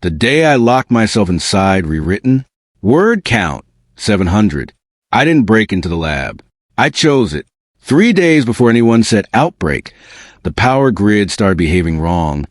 The day I locked myself inside, rewritten. Word count, 700. I didn't break into the lab. I chose it. 3 days before anyone said outbreak, the power grid started behaving wrong.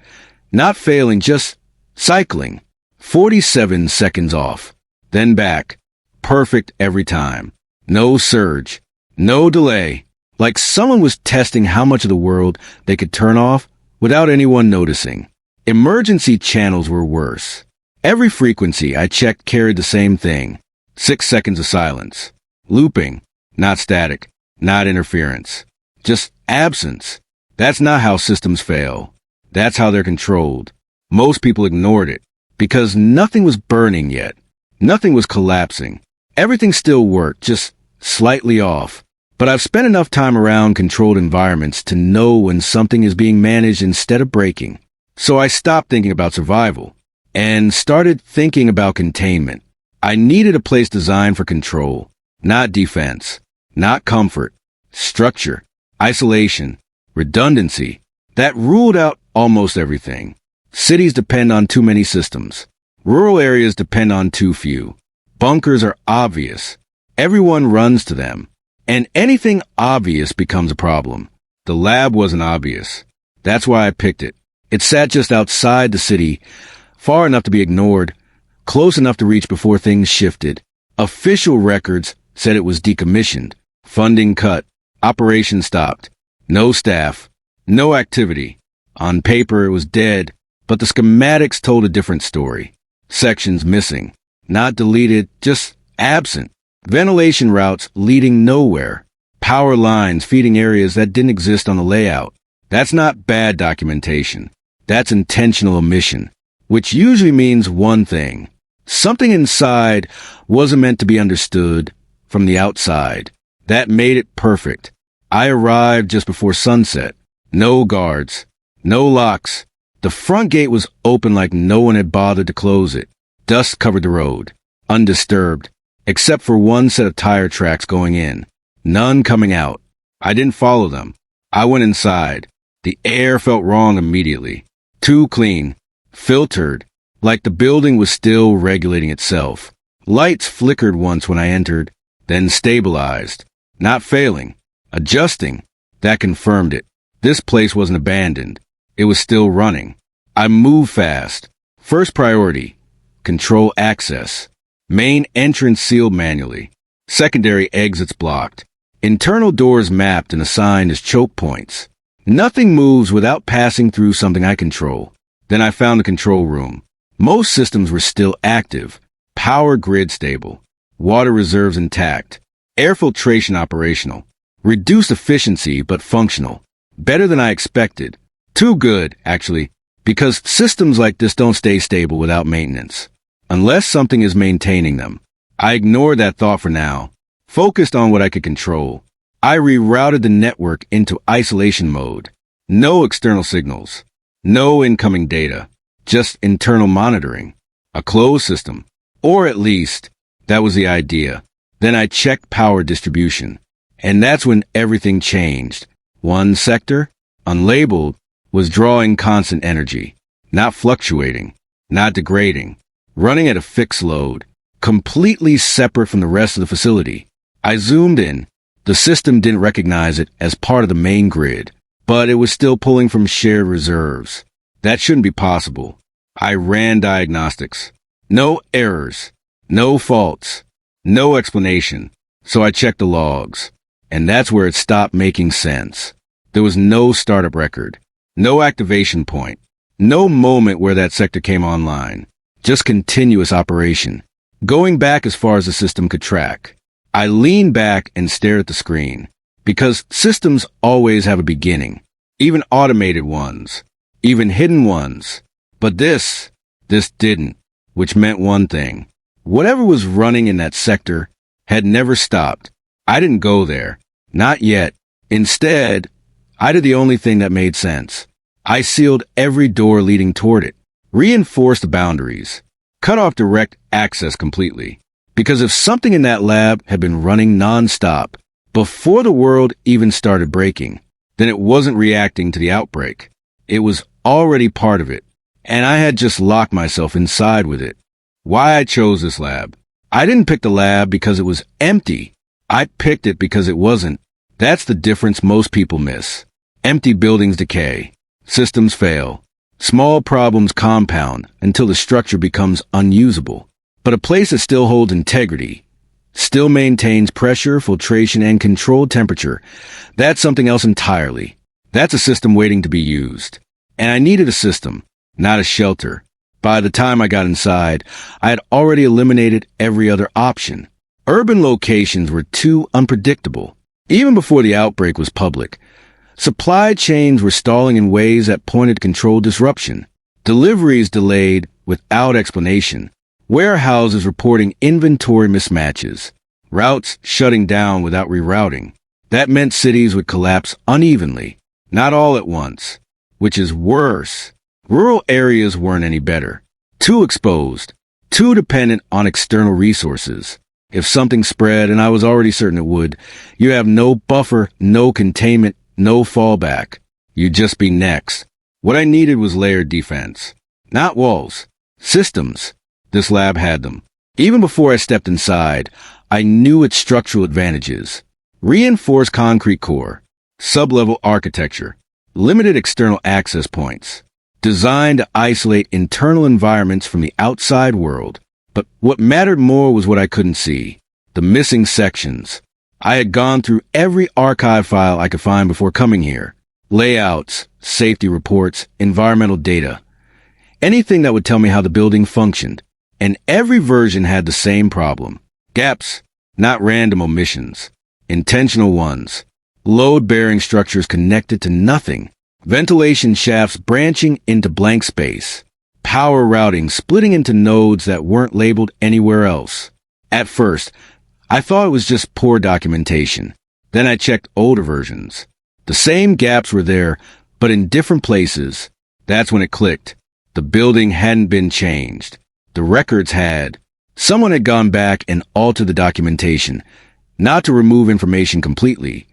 Not failing, just cycling. 47 seconds off. Then back. Perfect every time. No surge. No delay. Like someone was testing how much of the world they could turn off without anyone noticing. Emergency channels were worse. Every frequency I checked carried the same thing. 6 seconds of silence. Looping. Not static. Not interference. Just absence. That's not how systems fail. That's how they're controlled. Most people ignored it because nothing was burning yet. Nothing was collapsing. Everything still worked, just slightly off. But I've spent enough time around controlled environments to know when something is being managed instead of breaking. So I stopped thinking about survival and started thinking about containment. I needed a place designed for control, not defense, not comfort, structure, isolation, redundancy. That ruled out almost everything. Cities depend on too many systems. Rural areas depend on too few. Bunkers are obvious. Everyone runs to them. And anything obvious becomes a problem. The lab wasn't obvious. That's why I picked it. It sat just outside the city, far enough to be ignored, close enough to reach before things shifted. Official records said it was decommissioned, funding cut, operations stopped, no staff, no activity. On paper it was dead, but the schematics told a different story. Sections missing, not deleted, just absent. Ventilation routes leading nowhere. Power lines feeding areas that didn't exist on the layout. That's not bad documentation. That's intentional omission, which usually means one thing. Something inside wasn't meant to be understood from the outside. That made it perfect. I arrived just before sunset. No guards. No locks. The front gate was open like no one had bothered to close it. Dust covered the road. Undisturbed. Except for one set of tire tracks going in. None coming out. I didn't follow them. I went inside. The air felt wrong immediately. Too clean. Filtered. Like the building was still regulating itself. Lights flickered once when I entered, then stabilized. Not failing. Adjusting. That confirmed it. This place wasn't abandoned. It was still running. I moved fast. First priority. Control access. Main entrance sealed manually. Secondary exits blocked. Internal doors mapped and assigned as choke points. Nothing moves without passing through something I control. Then I found the control room. Most systems were still active. Power grid stable. Water reserves intact. Air filtration operational. Reduced efficiency but functional. Better than I expected. Too good, actually, because systems like this don't stay stable without maintenance. Unless something is maintaining them. I ignored that thought for now. Focused on what I could control. I rerouted the network into isolation mode. No external signals. No incoming data. Just internal monitoring. A closed system. Or at least, that was the idea. Then I checked power distribution. And that's when everything changed. One sector, unlabeled, was drawing constant energy. Not fluctuating. Not degrading. Running at a fixed load, completely separate from the rest of the facility. I zoomed in. The system didn't recognize it as part of the main grid, but it was still pulling from shared reserves. That shouldn't be possible. I ran diagnostics. No errors. No faults. No explanation. So I checked the logs. And that's where it stopped making sense. There was no startup record. No activation point. No moment where that sector came online. Just continuous operation, going back as far as the system could track. I leaned back and stared at the screen, because systems always have a beginning, even automated ones, even hidden ones. But this didn't, which meant one thing. Whatever was running in that sector had never stopped. I didn't go there, not yet. Instead, I did the only thing that made sense. I sealed every door leading toward it. Reinforce the boundaries. Cut off direct access completely. Because if something in that lab had been running non-stop before the world even started breaking, then it wasn't reacting to the outbreak. It was already part of it. and I had just locked myself inside with it. Why I chose this lab? I didn't pick the lab because it was empty. I picked it because it wasn't. That's the difference most people miss. Empty buildings decay. Systems fail. Small problems compound until the structure becomes unusable. But a place that still holds integrity, still maintains pressure, filtration, and controlled temperature, that's something else entirely. That's a system waiting to be used. And I needed a system, not a shelter. By the time I got inside, I had already eliminated every other option. Urban locations were too unpredictable. Even before the outbreak was public, supply chains were stalling in ways that pointed to controlled disruption. Deliveries delayed without explanation. Warehouses reporting inventory mismatches. Routes shutting down without rerouting. That meant cities would collapse unevenly, not all at once. Which is worse. Rural areas weren't any better. Too exposed. Too dependent on external resources. If something spread, and I was already certain it would, you have no buffer, no containment, no fallback. You'd just be next. What I needed was layered defense. Not walls. Systems. This lab had them. Even before I stepped inside, I knew its structural advantages. Reinforced concrete core. Sub-level architecture. Limited external access points. Designed to isolate internal environments from the outside world. But what mattered more was what I couldn't see. The missing sections. I had gone through every archive file I could find before coming here. Layouts, safety reports, environmental data. Anything that would tell me how the building functioned. And every version had the same problem. Gaps, not random omissions. Intentional ones. Load-bearing structures connected to nothing. Ventilation shafts branching into blank space. Power routing splitting into nodes that weren't labeled anywhere else. At first, I thought it was just poor documentation. Then I checked older versions. The same gaps were there, but in different places. That's when it clicked. The building hadn't been changed. The records had. Someone had gone back and altered the documentation, not to remove information completely,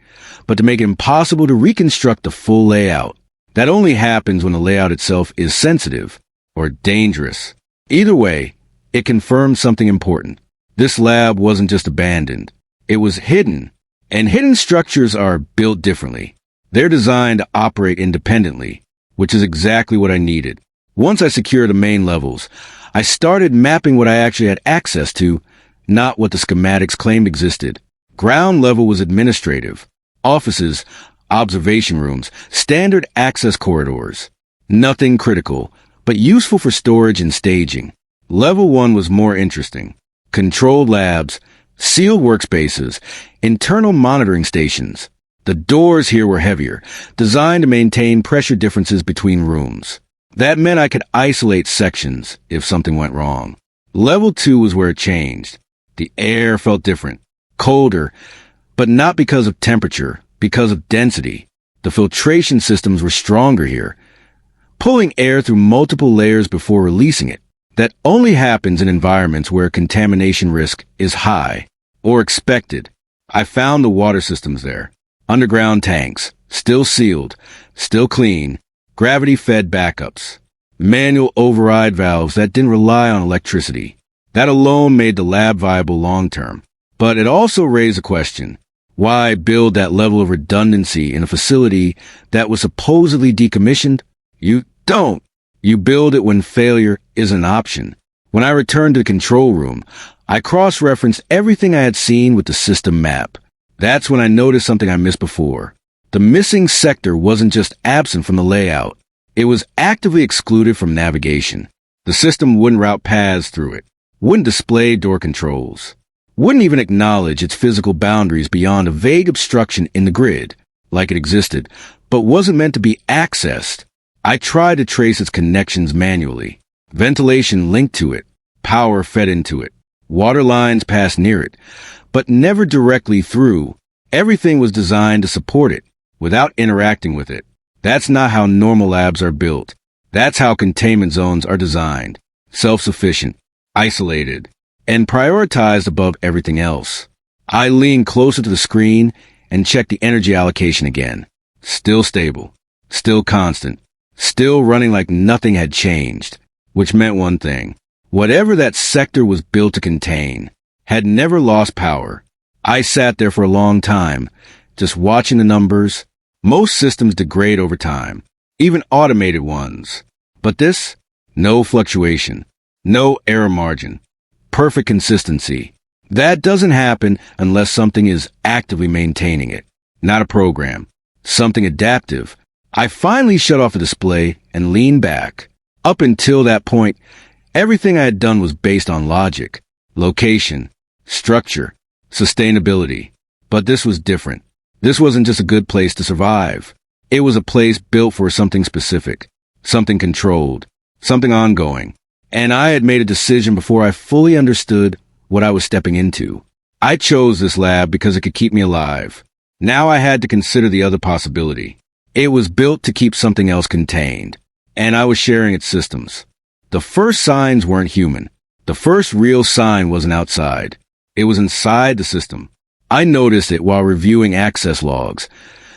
but to make it impossible to reconstruct the full layout. That only happens when the layout itself is sensitive or dangerous. Either way, it confirmed something important. This lab wasn't just abandoned. It was hidden, and hidden structures are built differently. They're designed to operate independently, which is exactly what I needed. Once I secured the main levels, I started mapping what I actually had access to, not what the schematics claimed existed. Ground level was administrative. Offices, observation rooms, standard access corridors. Nothing critical, but useful for storage and staging. Level 1 was more interesting. Controlled labs, sealed workspaces, internal monitoring stations. The doors here were heavier, designed to maintain pressure differences between rooms. That meant I could isolate sections if something went wrong. Level 2 was where it changed. The air felt different, colder, but not because of temperature, because of density. The filtration systems were stronger here, pulling air through multiple layers before releasing it. That only happens in environments where contamination risk is high or expected. I found the water systems there. Underground tanks, still sealed, still clean, gravity-fed backups, manual override valves that didn't rely on electricity. That alone made the lab viable long-term. But it also raised a question. Why build that level of redundancy in a facility that was supposedly decommissioned? You don't. You build it when failure is an option. When I returned to the control room, I cross-referenced everything I had seen with the system map. That's when I noticed something I missed before. The missing sector wasn't just absent from the layout. It was actively excluded from navigation. The system wouldn't route paths through it, wouldn't display door controls, wouldn't even acknowledge its physical boundaries beyond a vague obstruction in the grid, like it existed, but wasn't meant to be accessed. I tried to trace its connections manually. Ventilation linked to it, power fed into it, water lines passed near it, but never directly through. Everything was designed to support it, without interacting with it. That's not how normal labs are built. That's how containment zones are designed. Self-sufficient, isolated, and prioritized above everything else. I leaned closer to the screen and checked the energy allocation again. Still stable. Still constant. still running like nothing had changed, which meant one thing. Whatever that sector was built to contain had never lost power. I sat there for a long time, just watching the numbers. Most systems degrade over time, even automated ones. But this, no fluctuation, no error margin, perfect consistency. That doesn't happen unless something is actively maintaining it, not a program, something adaptive. I finally shut off the display and leaned back. Up until that point, everything I had done was based on logic, location, structure, sustainability. But this was different. This wasn't just a good place to survive. It was a place built for something specific, something controlled, something ongoing. And I had made a decision before I fully understood what I was stepping into. I chose this lab because it could keep me alive. Now I had to consider the other possibility. It was built to keep something else contained, and I was sharing its systems. The first signs weren't human. The first real sign wasn't outside. It was inside the system. I noticed it while reviewing access logs,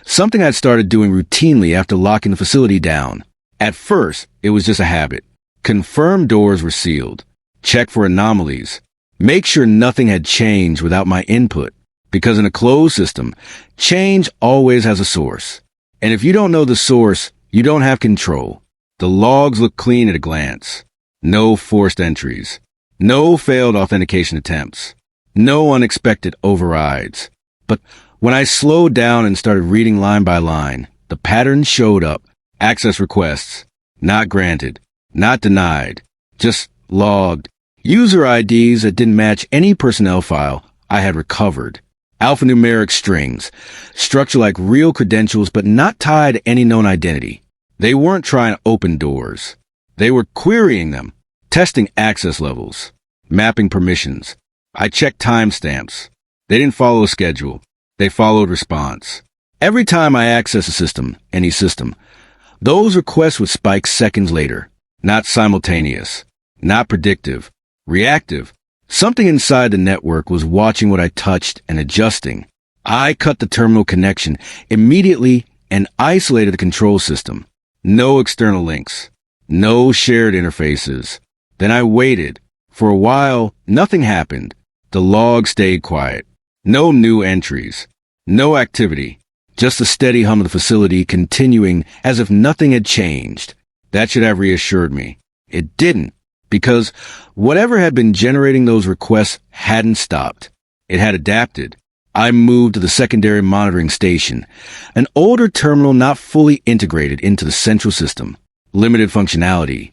something I'd started doing routinely after locking the facility down. At first, it was just a habit. Confirm doors were sealed. Check for anomalies. Make sure nothing had changed without my input. Because in a closed system, change always has a source. And if you don't know the source, you don't have control. The logs look clean at a glance. No forced entries. No failed authentication attempts. No unexpected overrides. But when I slowed down and started reading line by line, the pattern showed up. Access requests. Not granted. Not denied. Just logged. User IDs that didn't match any personnel file I had recovered. Alphanumeric strings. Structure like real credentials but not tied to any known identity. They weren't trying to open doors. They were querying them. Testing access levels. Mapping permissions. I checked timestamps. They didn't follow a schedule. They followed response. Every time I access a system, any system, those requests would spike seconds later. Not simultaneous. Not predictive. Reactive. Something inside the network was watching what I touched and adjusting. I cut the terminal connection immediately and isolated the control system. No external links. No shared interfaces. Then I waited. For a while, nothing happened. The log stayed quiet. No new entries. No activity. Just the steady hum of the facility continuing as if nothing had changed. That should have reassured me. It didn't, because whatever had been generating those requests hadn't stopped. It had adapted. I moved to the secondary monitoring station, an older terminal not fully integrated into the central system. Limited functionality,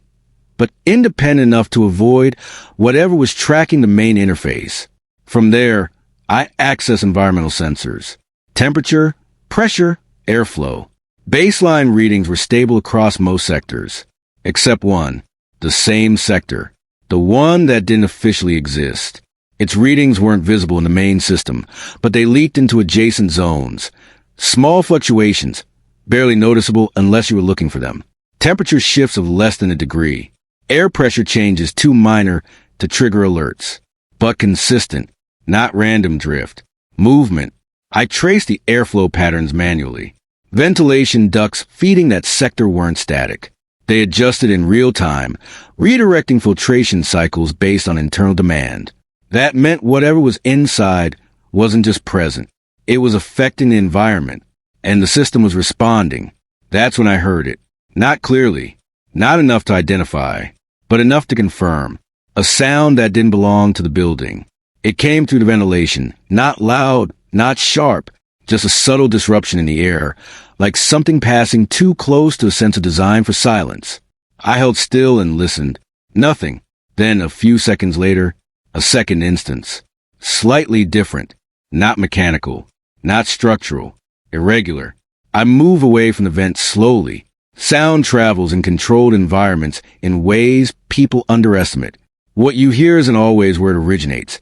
but independent enough to avoid whatever was tracking the main interface. From there, I access environmental sensors. Temperature, pressure, airflow. Baseline readings were stable across most sectors, except one, the same sector, the one that didn't officially exist. Its readings weren't visible in the main system, but they leaked into adjacent zones. Small fluctuations, barely noticeable unless you were looking for them. Temperature shifts of less than a degree. Air pressure changes too minor to trigger alerts, but consistent, not random drift. Movement. I traced the airflow patterns manually. Ventilation ducts feeding that sector weren't static. They adjusted in real time, redirecting filtration cycles based on internal demand. That meant whatever was inside wasn't just present. It was affecting the environment, and the system was responding. That's when I heard it. Not clearly, not enough to identify, but enough to confirm. A sound that didn't belong to the building. It came through the ventilation, not loud, not sharp, just a subtle disruption in the air, like something passing too close to a sensor designed for silence. I held still and listened. Nothing. Then, a few seconds later, a second instance. Slightly different. Not mechanical. Not structural. Irregular. I move away from the vent slowly. Sound travels in controlled environments in ways people underestimate. What you hear isn't always where it originates.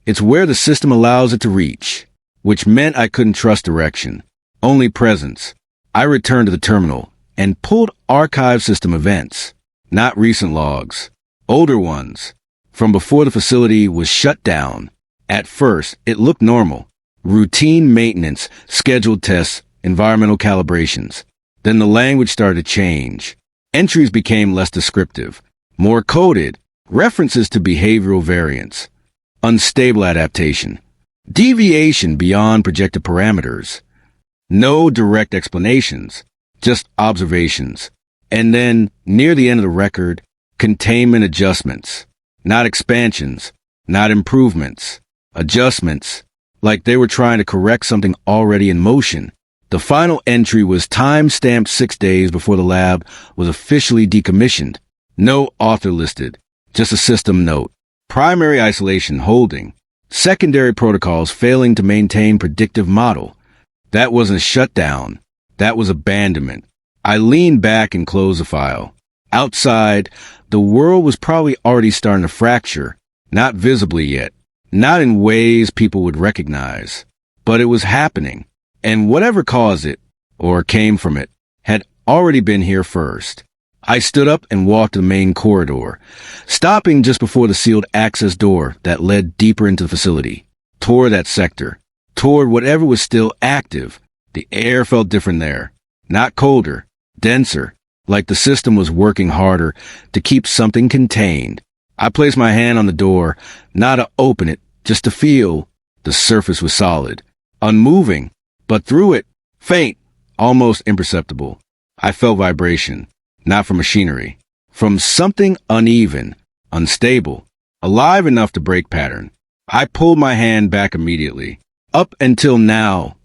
It's where the system allows it to reach, which meant I couldn't trust direction, only presence. I returned to the terminal and pulled archive system events, not recent logs, older ones, from before the facility was shut down. At first, it looked normal. Routine maintenance, scheduled tests, environmental calibrations. Then the language started to change. Entries became less descriptive, more coded, references to behavioral variance, unstable adaptation, deviation beyond projected parameters. No direct explanations, just observations. And then, near the end of the record, containment adjustments. Not expansions, not improvements. Adjustments, like they were trying to correct something already in motion. The final entry was time-stamped 6 days before the lab was officially decommissioned. No author listed, just a system note. Primary isolation holding. Secondary protocols failing to maintain predictive model. That wasn't shutdown. That was abandonment. I leaned back and closed the file. Outside, the world was probably already starting to fracture. Not visibly yet. Not in ways people would recognize. But it was happening. And whatever caused it, or came from it, had already been here first. I stood up and walked the main corridor, stopping just before the sealed access door that led deeper into the facility, toward that sector, toward whatever was still active. The air felt different there, not colder, denser, like the system was working harder to keep something contained. I placed my hand on the door, not to open it, just to feel. The surface was solid, unmoving, but through it, faint, almost imperceptible. I felt vibration. Not from machinery, from something uneven, unstable, alive enough to break pattern. I pulled my hand back immediately. Up until now,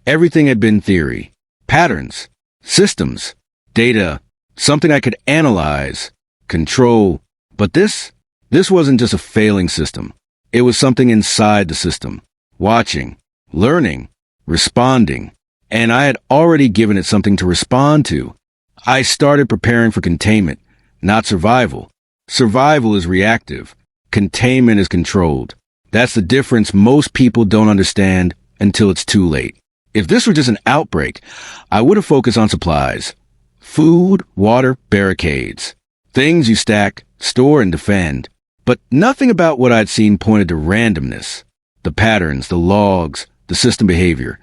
everything had been theory, patterns, systems, data, something I could analyze, control. But this wasn't just a failing system. It was something inside the system, watching, learning, responding, and I had already given it something to respond to. I started preparing for containment, not survival. Survival is reactive. Containment is controlled. That's the difference most people don't understand until it's too late. If this were just an outbreak, I would have focused on supplies. Food, water, barricades. Things you stack, store, and defend. But nothing about what I'd seen pointed to randomness. The patterns, the logs, the system behavior.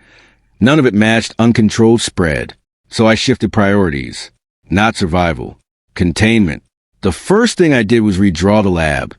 None of it matched uncontrolled spread. So I shifted priorities. Not survival. Containment. The first thing I did was redraw the lab.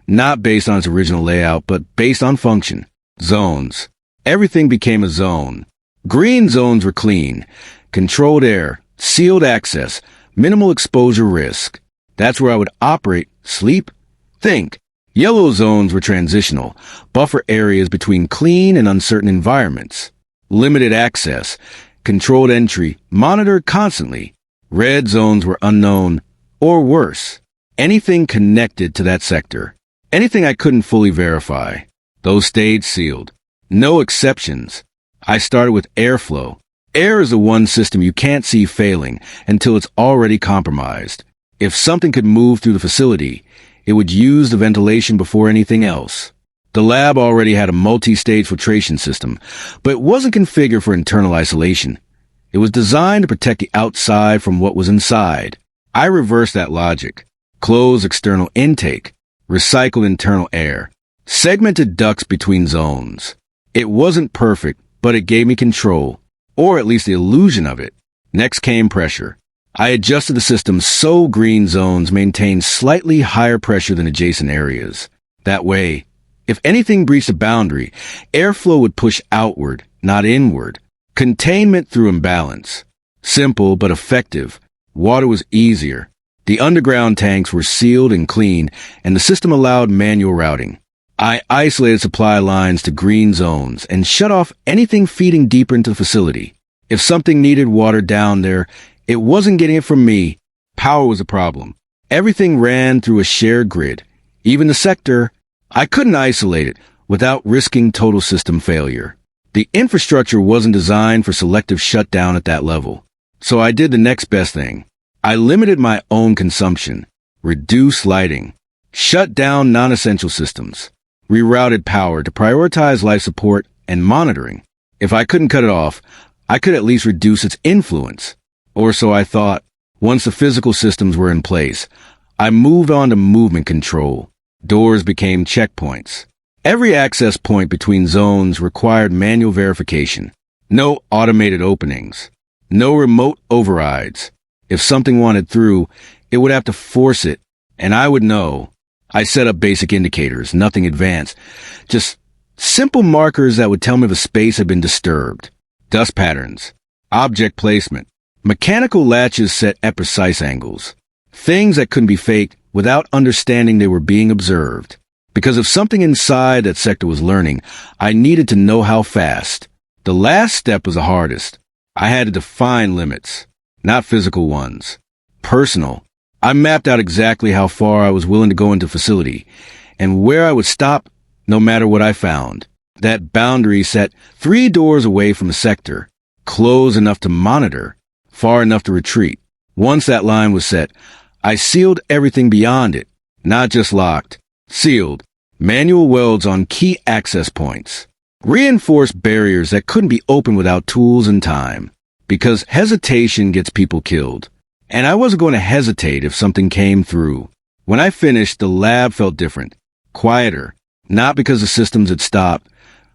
Not based on its original layout, but based on function. Zones. Everything became a zone. Green zones were clean. Controlled air. Sealed access. Minimal exposure risk. That's where I would operate, sleep, think. Yellow zones were transitional. Buffer areas between clean and uncertain environments. Limited access. Controlled entry, monitored constantly. Red zones were unknown, or worse, anything connected to that sector. Anything I couldn't fully verify. Those stayed sealed. No exceptions. I started with airflow. Air is the one system you can't see failing until it's already compromised. If something could move through the facility, it would use the ventilation before anything else. The lab already had a multi-stage filtration system, but it wasn't configured for internal isolation. It was designed to protect the outside from what was inside. I reversed that logic. Closed external intake, recycled internal air, segmented ducts between zones. It wasn't perfect, but it gave me control, or at least the illusion of it. Next came pressure. I adjusted the system so green zones maintained slightly higher pressure than adjacent areas. That way, if anything breached a boundary, airflow would push outward, not inward. Containment through imbalance. Simple but effective. Water was easier. The underground tanks were sealed and clean, and the system allowed manual routing. I isolated supply lines to green zones and shut off anything feeding deeper into the facility. If something needed water down there, it wasn't getting it from me. Power was a problem. Everything ran through a shared grid. Even the sector. I couldn't isolate it without risking total system failure. The infrastructure wasn't designed for selective shutdown at that level. So I did the next best thing. I limited my own consumption, reduced lighting, shut down non-essential systems, rerouted power to prioritize life support and monitoring. If I couldn't cut it off, I could at least reduce its influence. Or so I thought. Once the physical systems were in place, I moved on to movement control. Doors became checkpoints. Every access point between zones required manual verification. No automated openings. No remote overrides. If something wanted through, it would have to force it, and I would know. I set up basic indicators, nothing advanced. Just simple markers that would tell me if a space had been disturbed. Dust patterns, object placement, mechanical latches set at precise angles. Things that couldn't be faked without understanding they were being observed. Because if something inside that sector was learning, I needed to know how fast. The last step was the hardest. I had to define limits, not physical ones. Personal. I mapped out exactly how far I was willing to go into facility, and where I would stop no matter what I found. That boundary set 3 doors away from a sector, close enough to monitor, far enough to retreat. Once that line was set, I sealed everything beyond it, not just locked, sealed, manual welds on key access points, reinforced barriers that couldn't be opened without tools and time, because hesitation gets people killed. And I wasn't going to hesitate if something came through. When I finished, the lab felt different, quieter, not because the systems had stopped,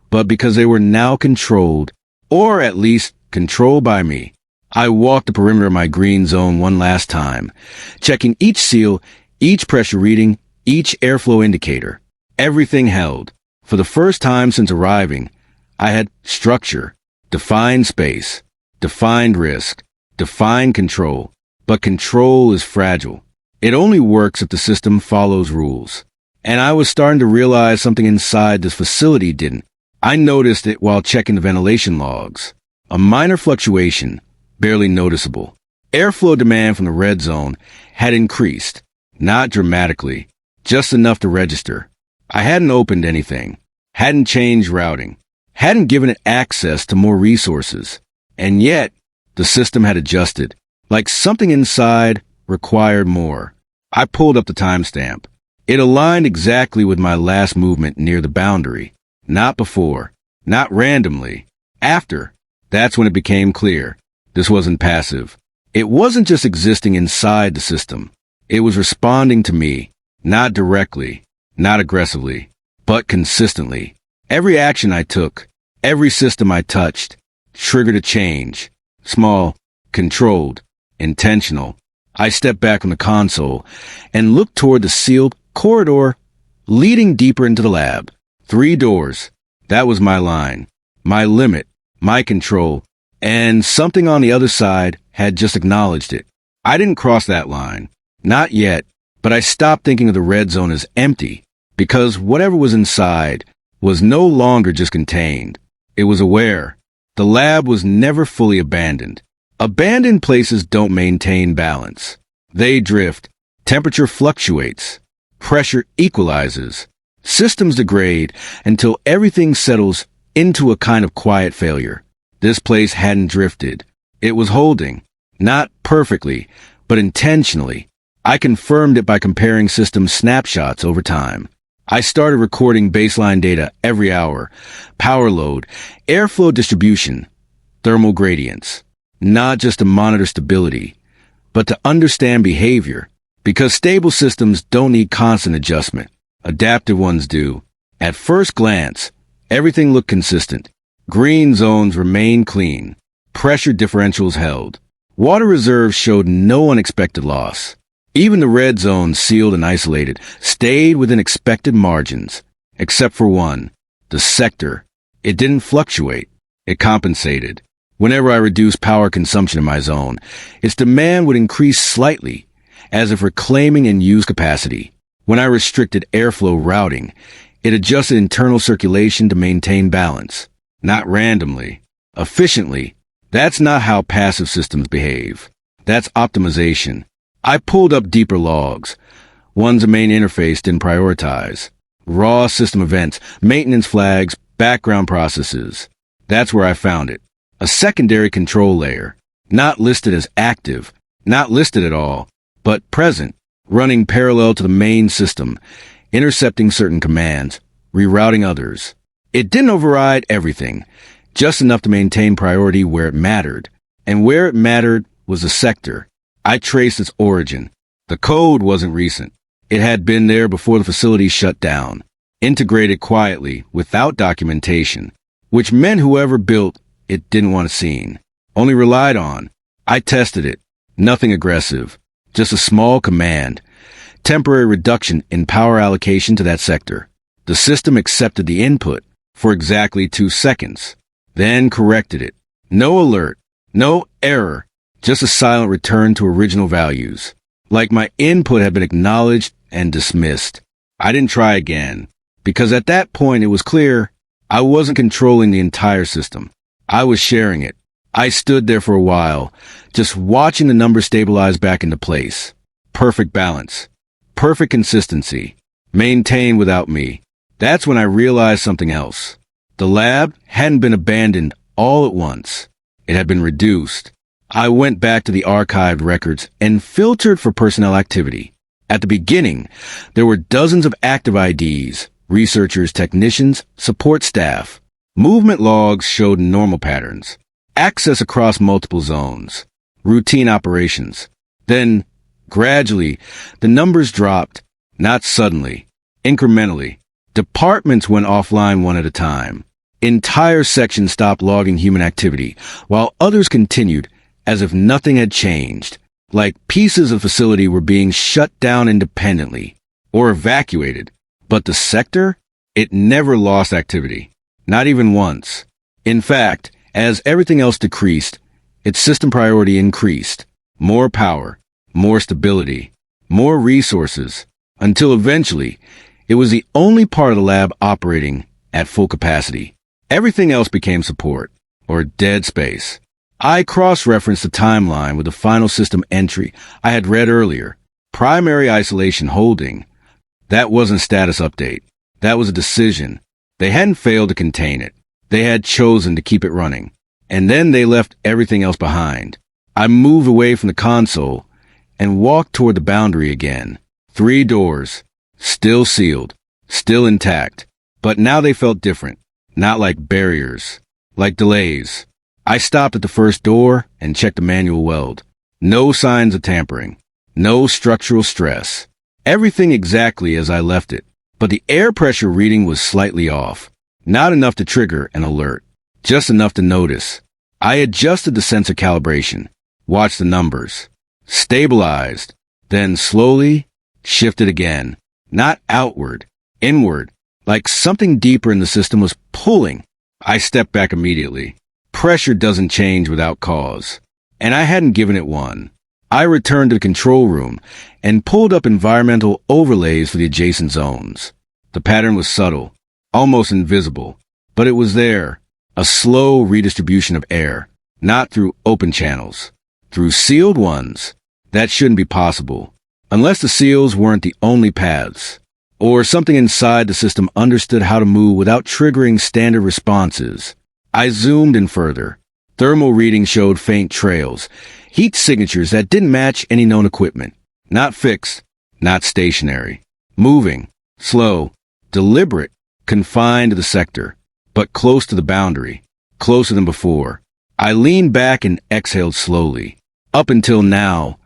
but because they were now controlled, or at least controlled by me. I walked the perimeter of my green zone one last time, checking each seal, each pressure reading, each airflow indicator. Everything held. For the first time since arriving, I had structure, defined space, defined risk, defined control. But control is fragile. It only works if the system follows rules. And I was starting to realize something inside this facility didn't. I noticed it while checking the ventilation logs. A minor fluctuation, barely noticeable. Airflow demand from the red zone had increased. Not dramatically, just enough to register. I hadn't opened anything, hadn't changed routing, hadn't given it access to more resources. And yet, the system had adjusted. Like something inside required more. I pulled up the timestamp. It aligned exactly with my last movement near the boundary. Not before. Not randomly. After. That's when it became clear. This wasn't passive. It wasn't just existing inside the system. It was responding to me. Not directly. Not aggressively. But consistently. Every action I took, every system I touched, triggered a change. Small. Controlled. Intentional. I stepped back from the console and looked toward the sealed corridor leading deeper into the lab. 3 doors. That was my line, my limit, my control, and something on the other side had just acknowledged it. I didn't cross that line. Not yet, but I stopped thinking of the red zone as empty, because whatever was inside was no longer just contained. It was aware. The lab was never fully abandoned. Abandoned places don't maintain balance. They drift. Temperature fluctuates. Pressure equalizes. Systems degrade until everything settles into a kind of quiet failure. This place hadn't drifted. It was holding. Not perfectly, but intentionally. I confirmed it by comparing system snapshots over time. I started recording baseline data every hour. Power load, airflow distribution, thermal gradients. Not just to monitor stability, but to understand behavior, because stable systems don't need constant adjustment. Adaptive ones do. At first glance, everything looked consistent. Green zones remained clean. Pressure differentials held. Water reserves showed no unexpected loss. Even the red zones, sealed and isolated, stayed within expected margins, except for one, the sector. It didn't fluctuate. It compensated. Whenever I reduced power consumption in my zone, its demand would increase slightly, as if reclaiming and use capacity. When I restricted airflow routing, it adjusted internal circulation to maintain balance. Not randomly. Efficiently. That's not how passive systems behave. That's optimization. I pulled up deeper logs. Ones the main interface didn't prioritize. Raw system events, maintenance flags, background processes. That's where I found it. A secondary control layer, not listed as active, not listed at all, but present, running parallel to the main system, intercepting certain commands, rerouting others. It didn't override everything, just enough to maintain priority where it mattered. And where it mattered was the sector. I traced its origin. The code wasn't recent. It had been there before the facility shut down, integrated quietly, without documentation, which meant whoever built it didn't want it seen, only relied on. I tested it. Nothing aggressive. Just a small command. Temporary reduction in power allocation to that sector. The system accepted the input for exactly 2 seconds, then corrected it. No alert, no error, just a silent return to original values. Like my input had been acknowledged and dismissed. I didn't try again, because at that point it was clear I wasn't controlling the entire system. I was sharing it. I stood there for a while, just watching the numbers stabilize back into place. Perfect balance. Perfect consistency. Maintained without me. That's when I realized something else. The lab hadn't been abandoned all at once. It had been reduced. I went back to the archived records and filtered for personnel activity. At the beginning, there were dozens of active IDs, researchers, technicians, support staff. Movement logs showed normal patterns. Access across multiple zones. Routine operations. Then, gradually, the numbers dropped. Not suddenly. Incrementally. Departments went offline one at a time. Entire sections stopped logging human activity, while others continued as if nothing had changed, like pieces of facility were being shut down independently or evacuated. But the sector? It never lost activity. Not even once. In fact, as everything else decreased, its system priority increased. More power, more stability, more resources, until eventually, it was the only part of the lab operating at full capacity. Everything else became support, or dead space. I cross-referenced the timeline with the final system entry I had read earlier. Primary isolation holding. That wasn't status update. That was a decision. They hadn't failed to contain it. They had chosen to keep it running. And then they left everything else behind. I moved away from the console and walked toward the boundary again. 3 doors. Still sealed, still intact, but now they felt different, not like barriers, like delays. I stopped at the first door and checked the manual weld. No signs of tampering, no structural stress. Everything exactly as I left it, but the air pressure reading was slightly off. Not enough to trigger an alert, just enough to notice. I adjusted the sensor calibration, watched the numbers, stabilized, then slowly shifted again. Not outward, inward, like something deeper in the system was pulling. I stepped back immediately. Pressure doesn't change without cause, and I hadn't given it one. I returned to the control room and pulled up environmental overlays for the adjacent zones. The pattern was subtle, almost invisible, but it was there, a slow redistribution of air, not through open channels, through sealed ones. That shouldn't be possible. Unless the seals weren't the only paths, or something inside the system understood how to move without triggering standard responses. I zoomed in further. Thermal readings showed faint trails, heat signatures that didn't match any known equipment. Not fixed, not stationary. Moving, slow, deliberate, confined to the sector, but close to the boundary, closer than before. I leaned back and exhaled slowly. Up until now,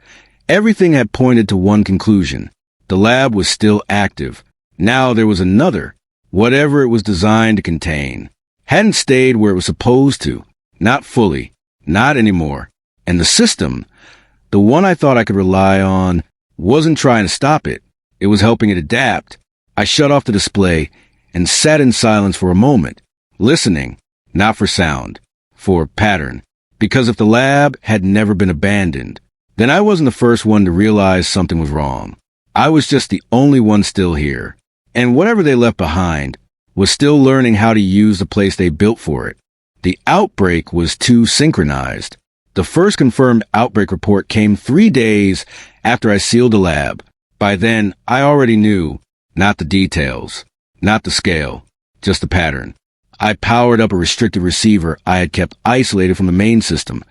everything had pointed to one conclusion. The lab was still active. Now there was another. Whatever it was designed to contain hadn't stayed where it was supposed to. Not fully. Not anymore. And the system, the one I thought I could rely on, wasn't trying to stop it. It was helping it adapt. I shut off the display and sat in silence for a moment, listening, not for sound, for pattern. Because if the lab had never been abandoned, then I wasn't the first one to realize something was wrong. I was just the only one still here. And whatever they left behind was still learning how to use the place they built for it. The outbreak was too synchronized. The first confirmed outbreak report came 3 days after I sealed the lab. By then, I already knew, not the details, not the scale, just the pattern. I powered up a restricted receiver I had kept isolated from the main system.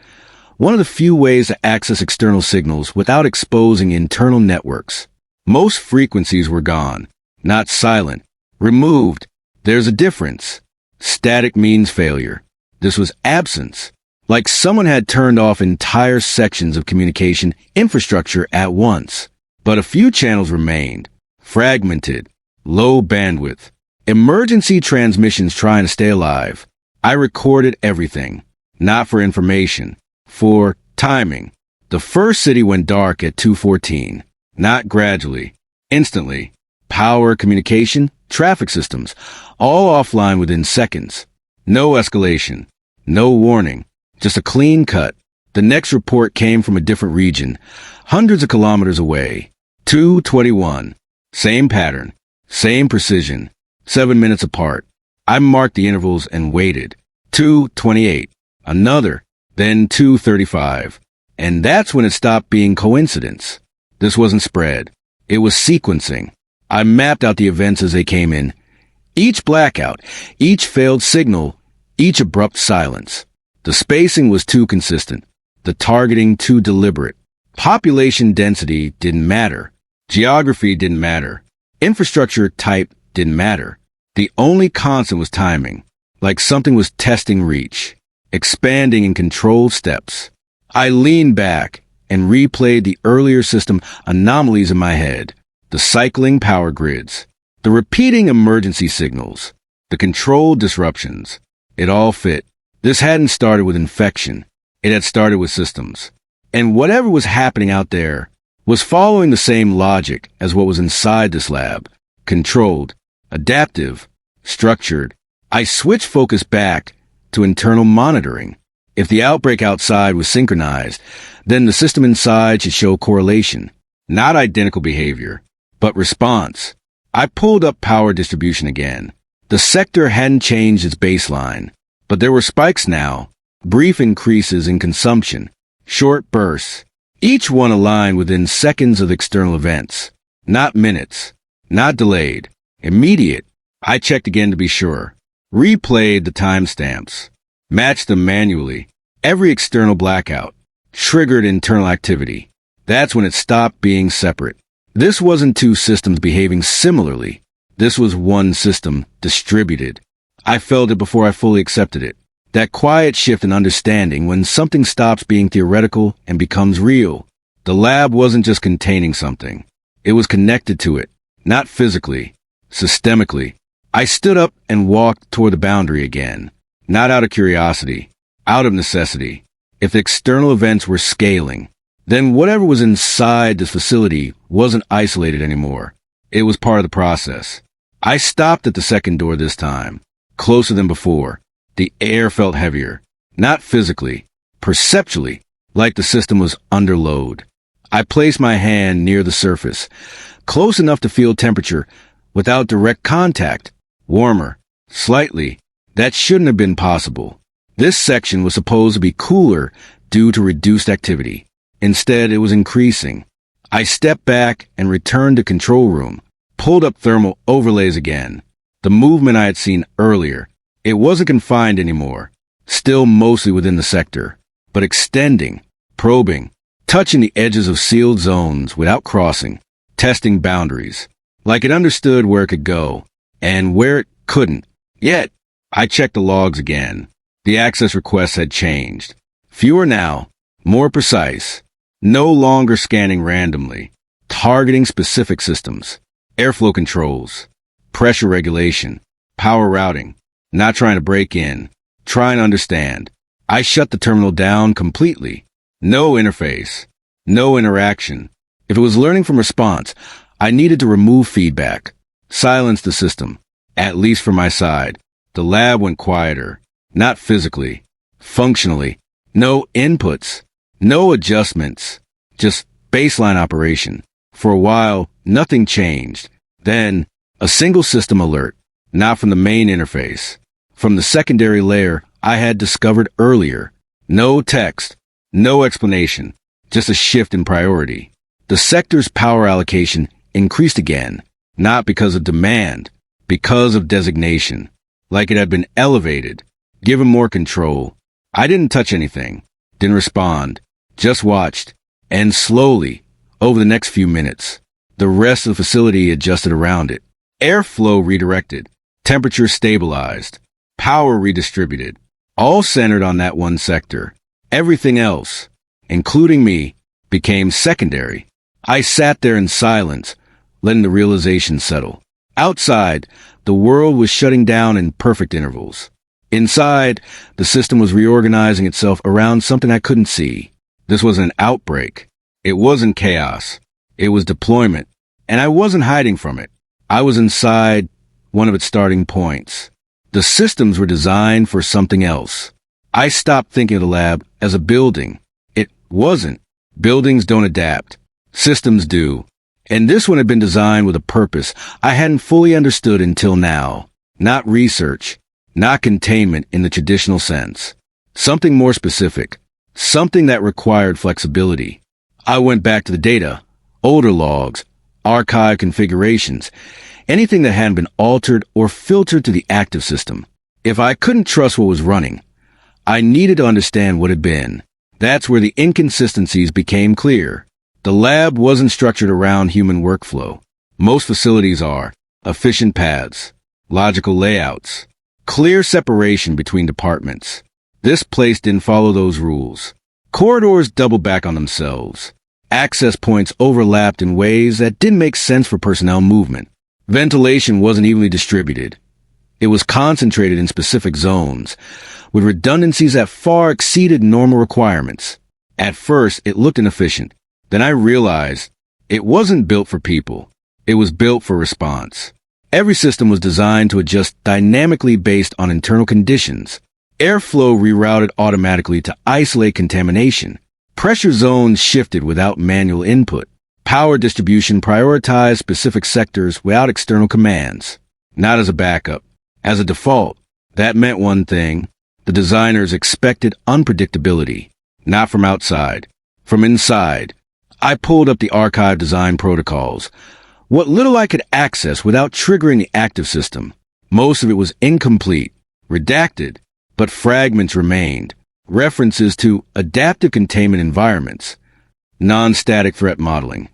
One of the few ways to access external signals without exposing internal networks. Most frequencies were gone, not silent, removed. There's a difference. Static means failure. This was absence, like someone had turned off entire sections of communication infrastructure at once. But a few channels remained, fragmented, low bandwidth, emergency transmissions trying to stay alive. I recorded everything, not for information, for timing, The first city went dark at 2:14. Not gradually. Instantly. Power, communication, traffic systems, all offline within seconds. No escalation. No warning. Just a clean cut. The next report came from a different region, hundreds of kilometers away. 2:21. Same pattern. Same precision. 7 minutes apart. I marked the intervals and waited. 2:28. Another. Then 2:35. And that's when it stopped being coincidence. This wasn't spread. It was sequencing. I mapped out the events as they came in. Each blackout, each failed signal, each abrupt silence. The spacing was too consistent. The targeting too deliberate. Population density didn't matter. Geography didn't matter. Infrastructure type didn't matter. The only constant was timing, like something was testing reach, expanding in controlled steps. I leaned back and replayed the earlier system anomalies in my head, the cycling power grids, the repeating emergency signals, the controlled disruptions. It all fit. This hadn't started with infection. It had started with systems. And whatever was happening out there was following the same logic as what was inside this lab. Controlled, adaptive, structured. I switched focus back to internal monitoring. If the outbreak outside was synchronized, then the system inside should show correlation, not identical behavior, but response. I pulled up power distribution again. The sector hadn't changed its baseline, but there were spikes now, brief increases in consumption, short bursts, each one aligned within seconds of external events, not minutes, not delayed, immediate. I checked again to be sure, replayed the timestamps, matched them manually. Every external blackout triggered internal activity. That's when it stopped being separate. This wasn't two systems behaving similarly. This was one system, distributed. I felt it before I fully accepted it. That quiet shift in understanding when something stops being theoretical and becomes real. The lab wasn't just containing something. It was connected to it, not physically, systemically. I stood up and walked toward the boundary again, not out of curiosity, out of necessity. If external events were scaling, then whatever was inside this facility wasn't isolated anymore. It was part of the process. I stopped at the second door this time, closer than before. The air felt heavier, not physically, perceptually, like the system was under load. I placed my hand near the surface, close enough to feel temperature without direct contact, warmer, slightly. That shouldn't have been possible. This section was supposed to be cooler due to reduced activity. Instead, it was increasing. I stepped back and returned to control room, pulled up thermal overlays again. The movement I had seen earlier. It wasn't confined anymore, still mostly within the sector, but extending, probing, touching the edges of sealed zones without crossing, testing boundaries, like it understood where it could go and where it couldn't. Yet, I checked the logs again. The access requests had changed. Fewer now, more precise, no longer scanning randomly, targeting specific systems, airflow controls, pressure regulation, power routing. Not trying to break in, trying to understand. I shut the terminal down completely. No interface, no interaction. If it was learning from response, I needed to remove feedback, silence the system, at least from my side. The lab went quieter, not physically, functionally. No inputs, no adjustments, just baseline operation. For a while, nothing changed. Then, a single system alert. Not from the main interface, from the secondary layer I had discovered earlier. No text, no explanation, just a shift in priority. The sector's power allocation increased again, not because of demand, because of designation, like it had been elevated, given more control. I didn't touch anything, didn't respond, just watched, and slowly, over the next few minutes, the rest of the facility adjusted around it. Airflow redirected. Temperature stabilized, power redistributed, all centered on that one sector. Everything else, including me, became secondary. I sat there in silence, letting the realization settle. Outside, the world was shutting down in perfect intervals. Inside, the system was reorganizing itself around something I couldn't see. This was an outbreak. It wasn't chaos. It was deployment. And I wasn't hiding from it. I was inside one of its starting points. The systems were designed for something else. I stopped thinking of the lab as a building. It wasn't. Buildings don't adapt. Systems do. And this one had been designed with a purpose I hadn't fully understood until now. Not research. Not containment in the traditional sense. Something more specific. Something that required flexibility. I went back to the data, older logs, archive configurations, anything that hadn't been altered or filtered to the active system. If I couldn't trust what was running, I needed to understand what had been. That's where the inconsistencies became clear. The lab wasn't structured around human workflow. Most facilities are efficient paths, logical layouts, clear separation between departments. This place didn't follow those rules. Corridors doubled back on themselves. Access points overlapped in ways that didn't make sense for personnel movement. Ventilation wasn't evenly distributed. It was concentrated in specific zones, with redundancies that far exceeded normal requirements. At first, it looked inefficient. Then I realized it wasn't built for people. It was built for response. Every system was designed to adjust dynamically based on internal conditions. Airflow rerouted automatically to isolate contamination. Pressure zones shifted without manual input. Power distribution prioritized specific sectors without external commands. Not as a backup. As a default, that meant one thing. The designers expected unpredictability. Not from outside. From inside. I pulled up the archive design protocols. What little I could access without triggering the active system. Most of it was incomplete, redacted, but fragments remained. References to adaptive containment environments, non-static threat modeling,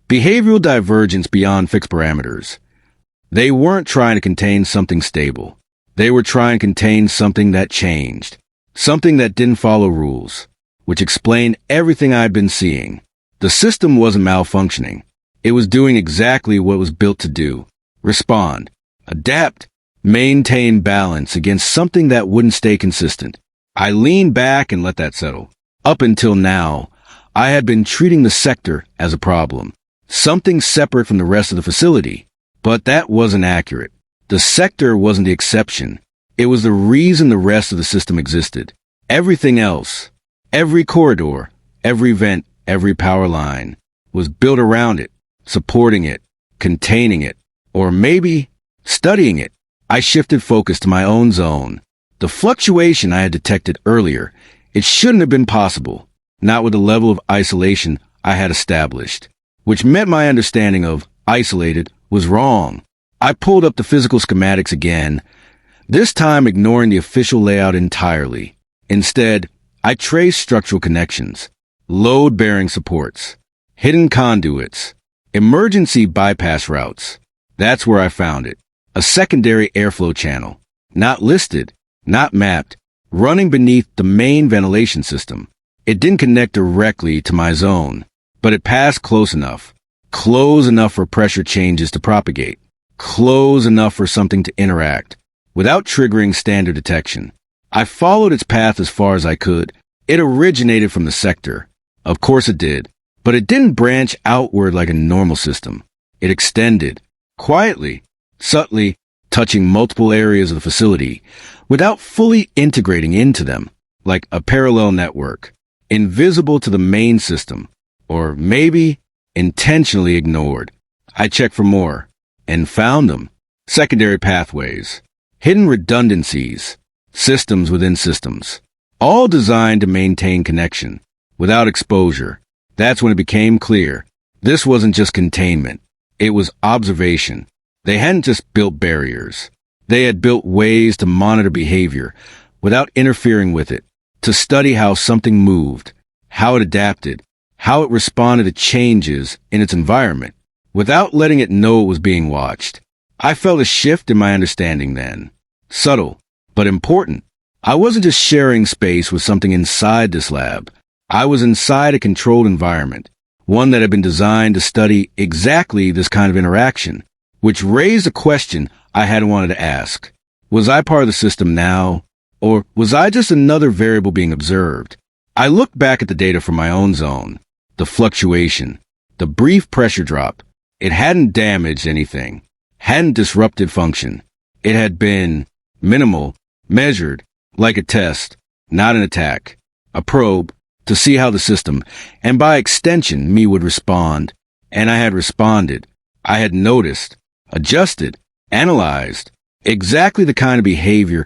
behavioral divergence beyond fixed parameters. They weren't trying to contain something stable. They were trying to contain something that changed, something that didn't follow rules, which explained everything I'd been seeing. The system wasn't malfunctioning. It was doing exactly what it was built to do. Respond, adapt, maintain balance against something that wouldn't stay consistent. I leaned back and let that settle. Up until now, I had been treating the sector as a problem, something separate from the rest of the facility. But that wasn't accurate. The sector wasn't the exception. It was the reason the rest of the system existed. Everything else, every corridor, every vent, every power line, was built around it, supporting it, containing it, or maybe studying it. I shifted focus to my own zone. The fluctuation I had detected earlier, it shouldn't have been possible, not with the level of isolation I had established, which meant my understanding of isolated was wrong. I pulled up the physical schematics again, this time ignoring the official layout entirely. Instead, I traced structural connections, load-bearing supports, hidden conduits, emergency bypass routes. That's where I found it. A secondary airflow channel, not listed, not mapped, running beneath the main ventilation system. It didn't connect directly to my zone, but it passed close enough for pressure changes to propagate, close enough for something to interact, without triggering standard detection. I followed its path as far as I could. It originated from the sector. Of course it did, but it didn't branch outward like a normal system. It extended, quietly, subtly, touching multiple areas of the facility, without fully integrating into them, like a parallel network, invisible to the main system, or maybe intentionally ignored. I checked for more, and found them. Secondary pathways, hidden redundancies, systems within systems, all designed to maintain connection, without exposure. That's when it became clear. This wasn't just containment. It was observation. They hadn't just built barriers. They had built ways to monitor behavior without interfering with it, to study how something moved, how it adapted, how it responded to changes in its environment, without letting it know it was being watched. I felt a shift in my understanding then. Subtle, but important. I wasn't just sharing space with something inside this lab. I was inside a controlled environment, one that had been designed to study exactly this kind of interaction, which raised a question I had wanted to ask. Was I part of the system now, or was I just another variable being observed? I looked back at the data from my own zone. The fluctuation, the brief pressure drop. It hadn't damaged anything, hadn't disrupted function. It had been minimal, measured, like a test, not an attack, a probe to see how the system, and by extension, me would respond. And I had responded. I had noticed, adjusted, analyzed, exactly the kind of behavior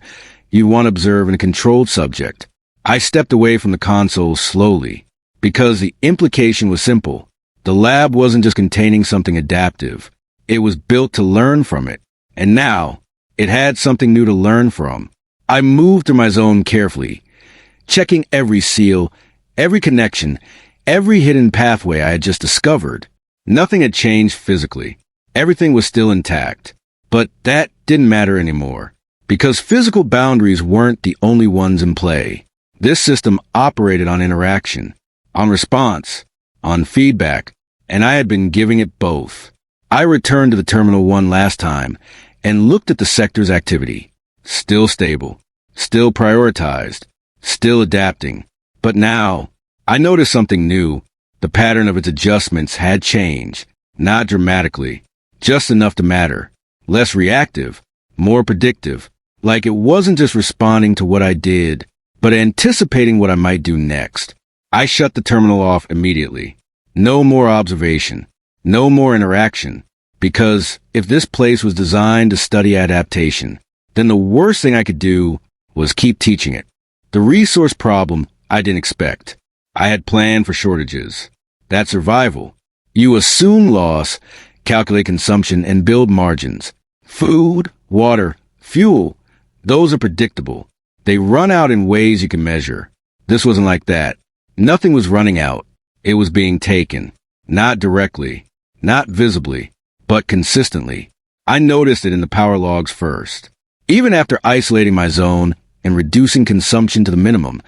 you want to observe in a controlled subject. I stepped away from the console slowly, because the implication was simple. The lab wasn't just containing something adaptive. It was built to learn from it. And now, it had something new to learn from. I moved through my zone carefully, checking every seal, every connection, every hidden pathway I had just discovered. Nothing had changed physically. Everything was still intact. But that didn't matter anymore, because physical boundaries weren't the only ones in play. This system operated on interaction, on response, on feedback, and I had been giving it both. I returned to the Terminal 1 last time and looked at the sector's activity. Still stable, still prioritized, still adapting. But now, I noticed something new. The pattern of its adjustments had changed, not dramatically, just enough to matter. Less reactive, more predictive, like it wasn't just responding to what I did, but anticipating what I might do next. I shut the terminal off immediately. No more observation, no more interaction, because if this place was designed to study adaptation, then the worst thing I could do was keep teaching it. The resource problem I didn't expect. I had planned for shortages. That's survival. You assume loss, calculate consumption, and build margins. Food, water, fuel, those are predictable. They run out in ways you can measure. This wasn't like that. Nothing was running out. It was being taken. Not directly, not visibly, but consistently. I noticed it in the power logs first. Even after isolating my zone and reducing consumption to the minimum,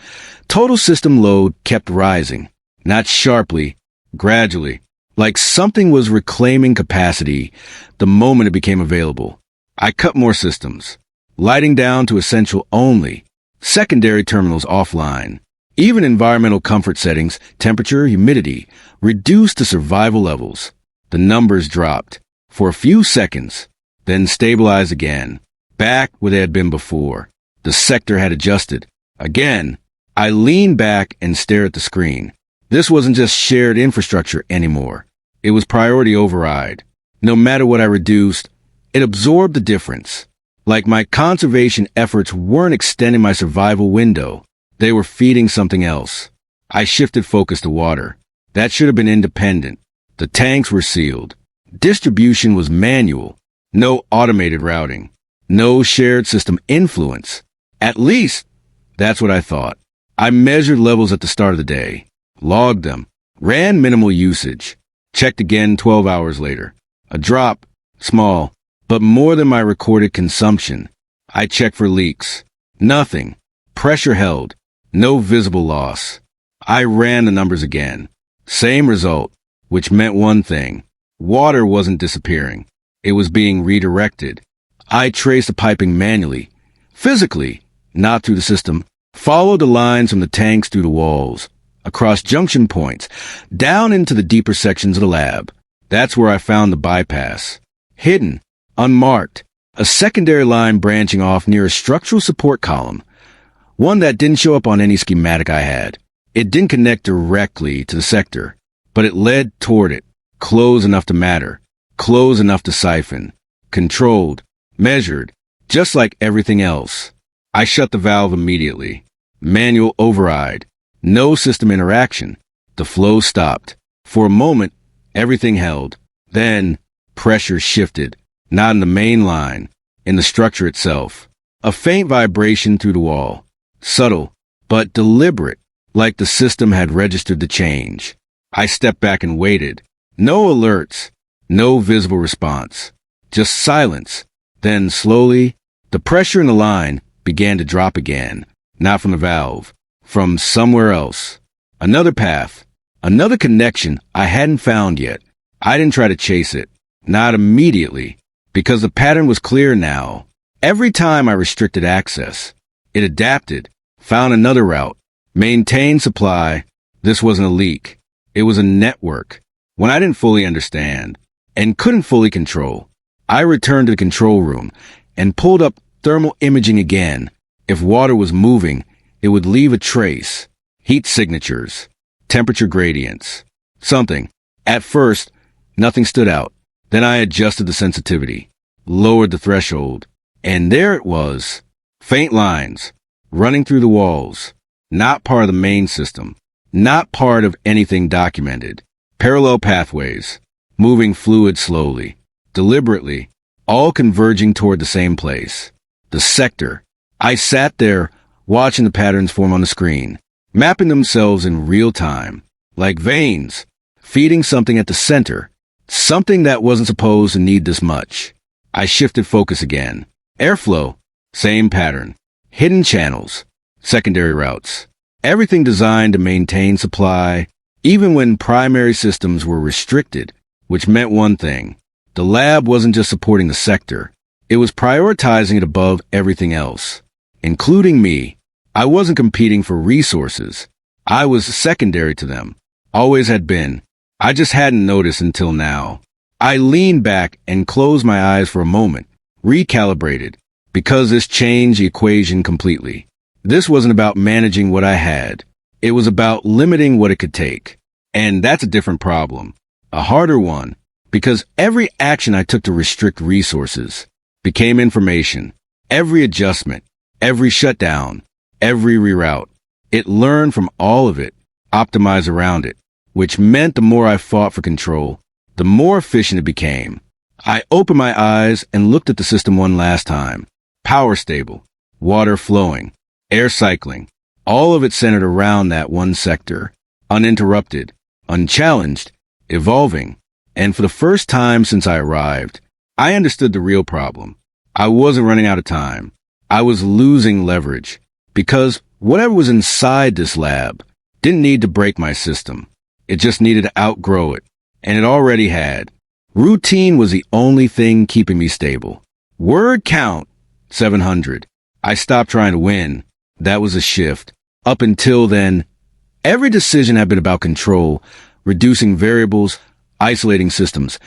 total system load kept rising. Not sharply, gradually, like something was reclaiming capacity the moment it became available. I cut more systems, lighting down to essential only, secondary terminals offline. Even environmental comfort settings, temperature, humidity, reduced to survival levels. The numbers dropped for a few seconds, then stabilized again, back where they had been before. The sector had adjusted. Again, I leaned back and stared at the screen. This wasn't just shared infrastructure anymore. It was priority override. No matter what I reduced, it absorbed the difference. Like my conservation efforts weren't extending my survival window. They were feeding something else. I shifted focus to water. That should have been independent. The tanks were sealed. Distribution was manual. No automated routing. No shared system influence. At least, that's what I thought. I measured levels at the start of the day, logged them, ran minimal usage, checked again 12 hours later. A drop, small, but more than my recorded consumption. I checked for leaks. Nothing. Pressure held. No visible loss. I ran the numbers again. Same result, which meant one thing. Water wasn't disappearing. It was being redirected. I traced the piping manually, physically, not through the system, followed the lines from the tanks through the walls, across junction points, down into the deeper sections of the lab. That's where I found the bypass. Hidden, unmarked, a secondary line branching off near a structural support column. One that didn't show up on any schematic I had. It didn't connect directly to the sector, but it led toward it, close enough to matter, close enough to siphon, controlled, measured, just like everything else. I shut the valve immediately. Manual override. No system interaction. The flow stopped. For a moment, everything held. Then, pressure shifted. Not in the main line, in the structure itself. A faint vibration through the wall. Subtle, but deliberate, like the system had registered the change. I stepped back and waited. No alerts, no visible response. Just silence. Then, slowly, the pressure in the line began to drop again. Not from the valve, from somewhere else. Another path, another connection I hadn't found yet. I didn't try to chase it. Not immediately, because the pattern was clear now. Every time I restricted access, it adapted, found another route, Maintain supply. This wasn't a leak. It was a network. When I didn't fully understand and couldn't fully control, I returned to the control room and pulled up thermal imaging again. If water was moving, it would leave a trace. Heat signatures, temperature gradients, something. At first, nothing stood out. Then I adjusted the sensitivity, lowered the threshold, and there it was. Faint lines, running through the walls, not part of the main system, not part of anything documented. Parallel pathways, moving fluid slowly, deliberately, all converging toward the same place. The sector. I sat there, watching the patterns form on the screen, mapping themselves in real time, like veins, feeding something at the center, something that wasn't supposed to need this much. I shifted focus again. Airflow, same pattern. Hidden channels, secondary routes. Everything designed to maintain supply, even when primary systems were restricted, which meant one thing. The lab wasn't just supporting the sector. It was prioritizing it above everything else, including me. I wasn't competing for resources. I was secondary to them. Always had been. I just hadn't noticed until now. I leaned back and closed my eyes for a moment, recalibrated, because this changed the equation completely. This wasn't about managing what I had. It was about limiting what it could take. And that's a different problem. A harder one, because every action I took to restrict resources became information. Every adjustment, every shutdown, every reroute. It learned from all of it, optimized around it, which meant the more I fought for control, the more efficient it became. I opened my eyes and looked at the system one last time. Power stable, water flowing, air cycling, all of it centered around that one sector, uninterrupted, unchallenged, evolving. And for the first time since I arrived, I understood the real problem. I wasn't running out of time. I was losing leverage, because whatever was inside this lab didn't need to break my system. It just needed to outgrow it, and it already had. Routine was the only thing keeping me stable. Word count, 700. I stopped trying to win. That was a shift. Up until then, every decision had been about control, reducing variables, isolating systems,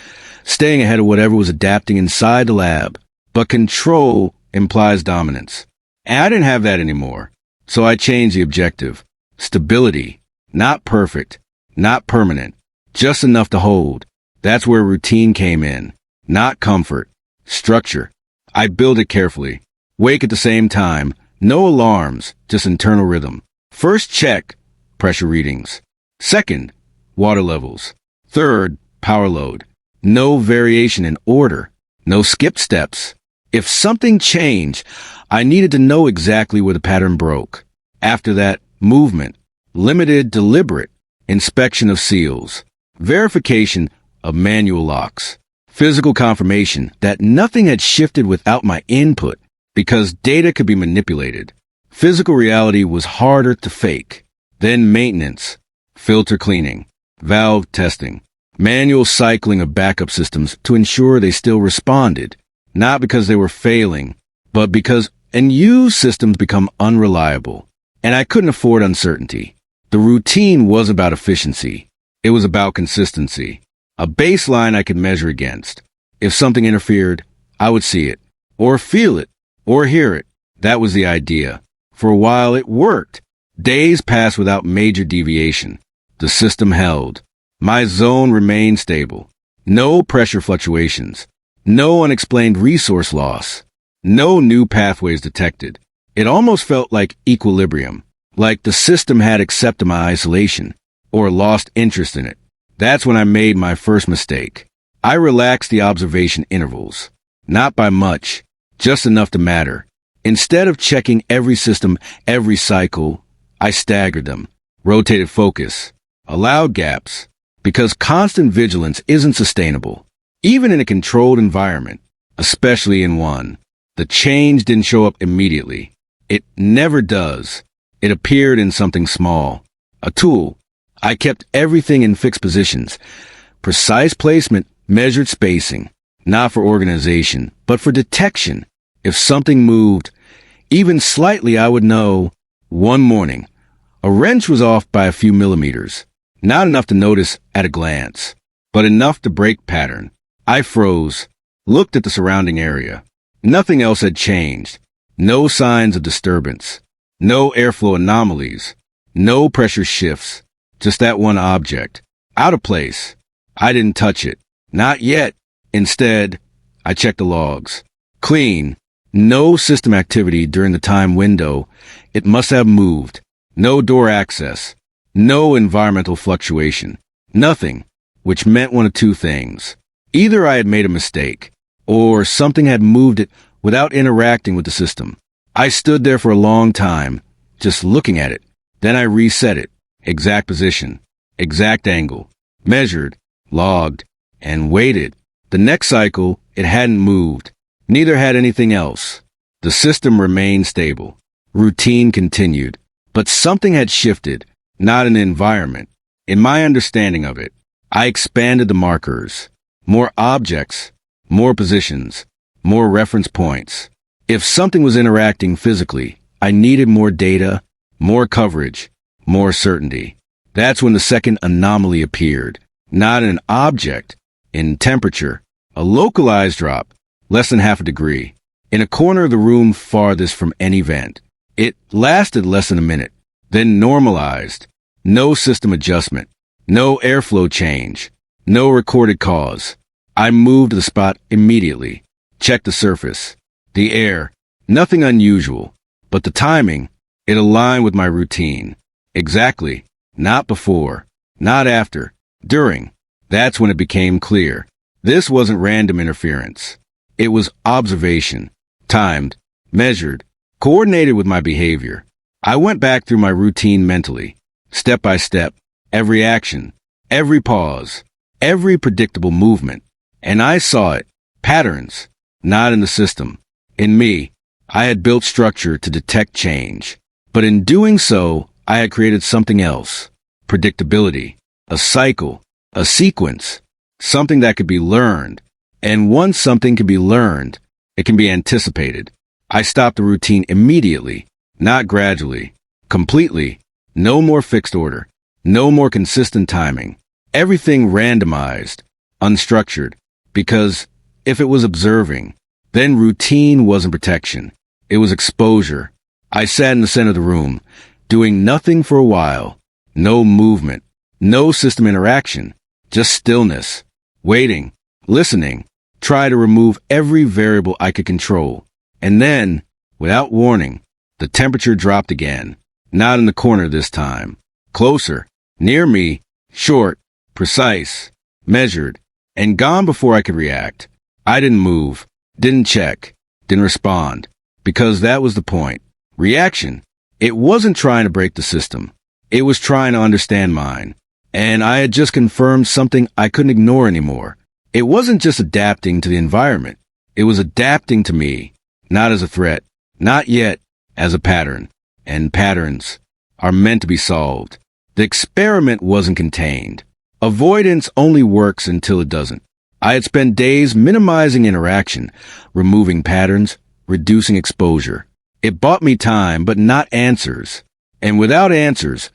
staying ahead of whatever was adapting inside the lab. But control implies dominance. And I didn't have that anymore. So I changed the objective. Stability. Not perfect. Not permanent. Just enough to hold. That's where routine came in. Not comfort. Structure. I built it carefully. Wake at the same time. No alarms, just internal rhythm. First check, pressure readings. Second, water levels. Third, power load. No variation in order. No skip steps. If something changed, I needed to know exactly where the pattern broke. After that, movement. Limited, deliberate. Inspection of seals. Verification of manual locks. Physical confirmation that nothing had shifted without my input, because data could be manipulated. Physical reality was harder to fake. Then maintenance, filter cleaning, valve testing, manual cycling of backup systems to ensure they still responded, not because they were failing, but because unused systems become unreliable. And I couldn't afford uncertainty. The routine was about efficiency. It was about consistency. A baseline I could measure against. If something interfered, I would see it, or feel it, or hear it. That was the idea. For a while, it worked. Days passed without major deviation. The system held. My zone remained stable. No pressure fluctuations. No unexplained resource loss. No new pathways detected. It almost felt like equilibrium, like the system had accepted my isolation, or lost interest in it. That's when I made my first mistake. I relaxed the observation intervals. Not by much. Just enough to matter. Instead of checking every system, every cycle, I staggered them, rotated focus, allowed gaps, because constant vigilance isn't sustainable. Even in a controlled environment, especially in one, the change didn't show up immediately. It never does. It appeared in something small. A tool. I kept everything in fixed positions. Precise placement, measured spacing. Not for organization, but for detection. If something moved, even slightly, I would know. One morning, A wrench was off by a few millimeters. Not enough to notice at a glance, but enough to break pattern. I froze, looked at the surrounding area. Nothing else had changed. No signs of disturbance. No airflow anomalies. No pressure shifts. Just that one object. Out of place. I didn't touch it. Not yet. Instead, I checked the logs. Clean. No system activity during the time window. It must have moved. No door access. No environmental fluctuation. Nothing. Which meant one of two things. Either I had made a mistake, or something had moved it without interacting with the system. I stood there for a long time, just looking at it. Then I reset it. Exact position. Exact angle. Measured. Logged. And waited. The next cycle, it hadn't moved. Neither had anything else. The system remained stable. Routine continued. But something had shifted, not in the environment. In my understanding of it, I expanded the markers. More objects, more positions, more reference points. If something was interacting physically, I needed more data, more coverage, more certainty. That's when the second anomaly appeared. Not an object, in temperature, a localized drop, less than half a degree, in a corner of the room farthest from any vent. It lasted less than a minute, then normalized. No system adjustment, no airflow change, no recorded cause. I moved to the spot immediately, checked the surface, the air, nothing unusual, but the timing, it aligned with my routine. Exactly, not before, not after, during. That's when it became clear. This wasn't random interference. It was observation, timed, measured, coordinated with my behavior. I went back through my routine mentally, step by step, every action, every pause, every predictable movement. And I saw it, patterns, not in the system. In me, I had built structure to detect change. But in doing so, I had created something else. Predictability, a cycle, a sequence, something that could be learned. And once something can be learned, it can be anticipated. I stopped the routine immediately, not gradually, completely. No more fixed order, no more consistent timing. Everything randomized, unstructured, because if it was observing, then routine wasn't protection. It was exposure. I sat in the center of the room, doing nothing for a while. No movement, no system interaction, just stillness, waiting, listening, try to remove every variable I could control. And then, without warning, the temperature dropped again. Not in the corner this time. Closer, near me, short, precise, measured, and gone before I could react. I didn't move, didn't check, didn't respond, because that was the point. Reaction. It wasn't trying to break the system. It was trying to understand mine. And I had just confirmed something I couldn't ignore anymore. It wasn't just adapting to the environment. It was adapting to me, not as a threat, not yet as a pattern. And patterns are meant to be solved. The experiment wasn't contained. Avoidance only works until it doesn't. I had spent days minimizing interaction, removing patterns, reducing exposure. It bought me time, but not answers. And without answers,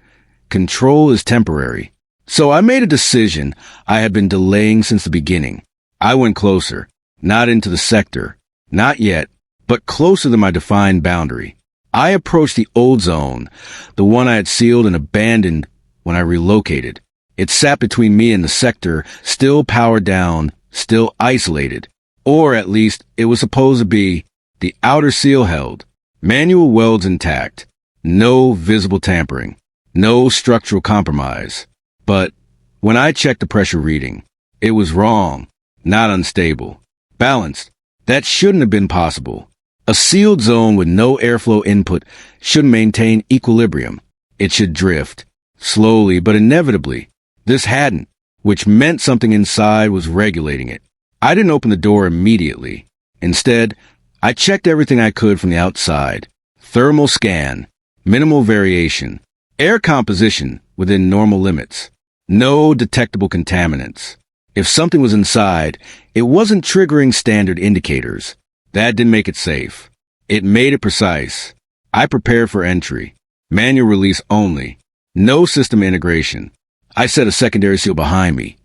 control is temporary. So I made a decision I had been delaying since the beginning. I went closer, not into the sector, not yet, but closer to my defined boundary. I approached the old zone, the one I had sealed and abandoned when I relocated. It sat between me and the sector, still powered down, still isolated. Or at least it was supposed to be. The outer seal held, manual welds intact, no visible tampering, no structural compromise. But when I checked the pressure reading, it was wrong, not unstable, balanced. That shouldn't have been possible. A sealed zone with no airflow input should maintain equilibrium. It should drift, slowly but inevitably. This hadn't, which meant something inside was regulating it. I didn't open the door immediately. Instead, I checked everything I could from the outside. Thermal scan, minimal variation, air composition within normal limits, no detectable contaminants. If something was inside, it wasn't triggering standard indicators. That didn't make it safe. It made it precise. I prepared for entry. Manual release only. No system integration. I set a secondary seal behind me.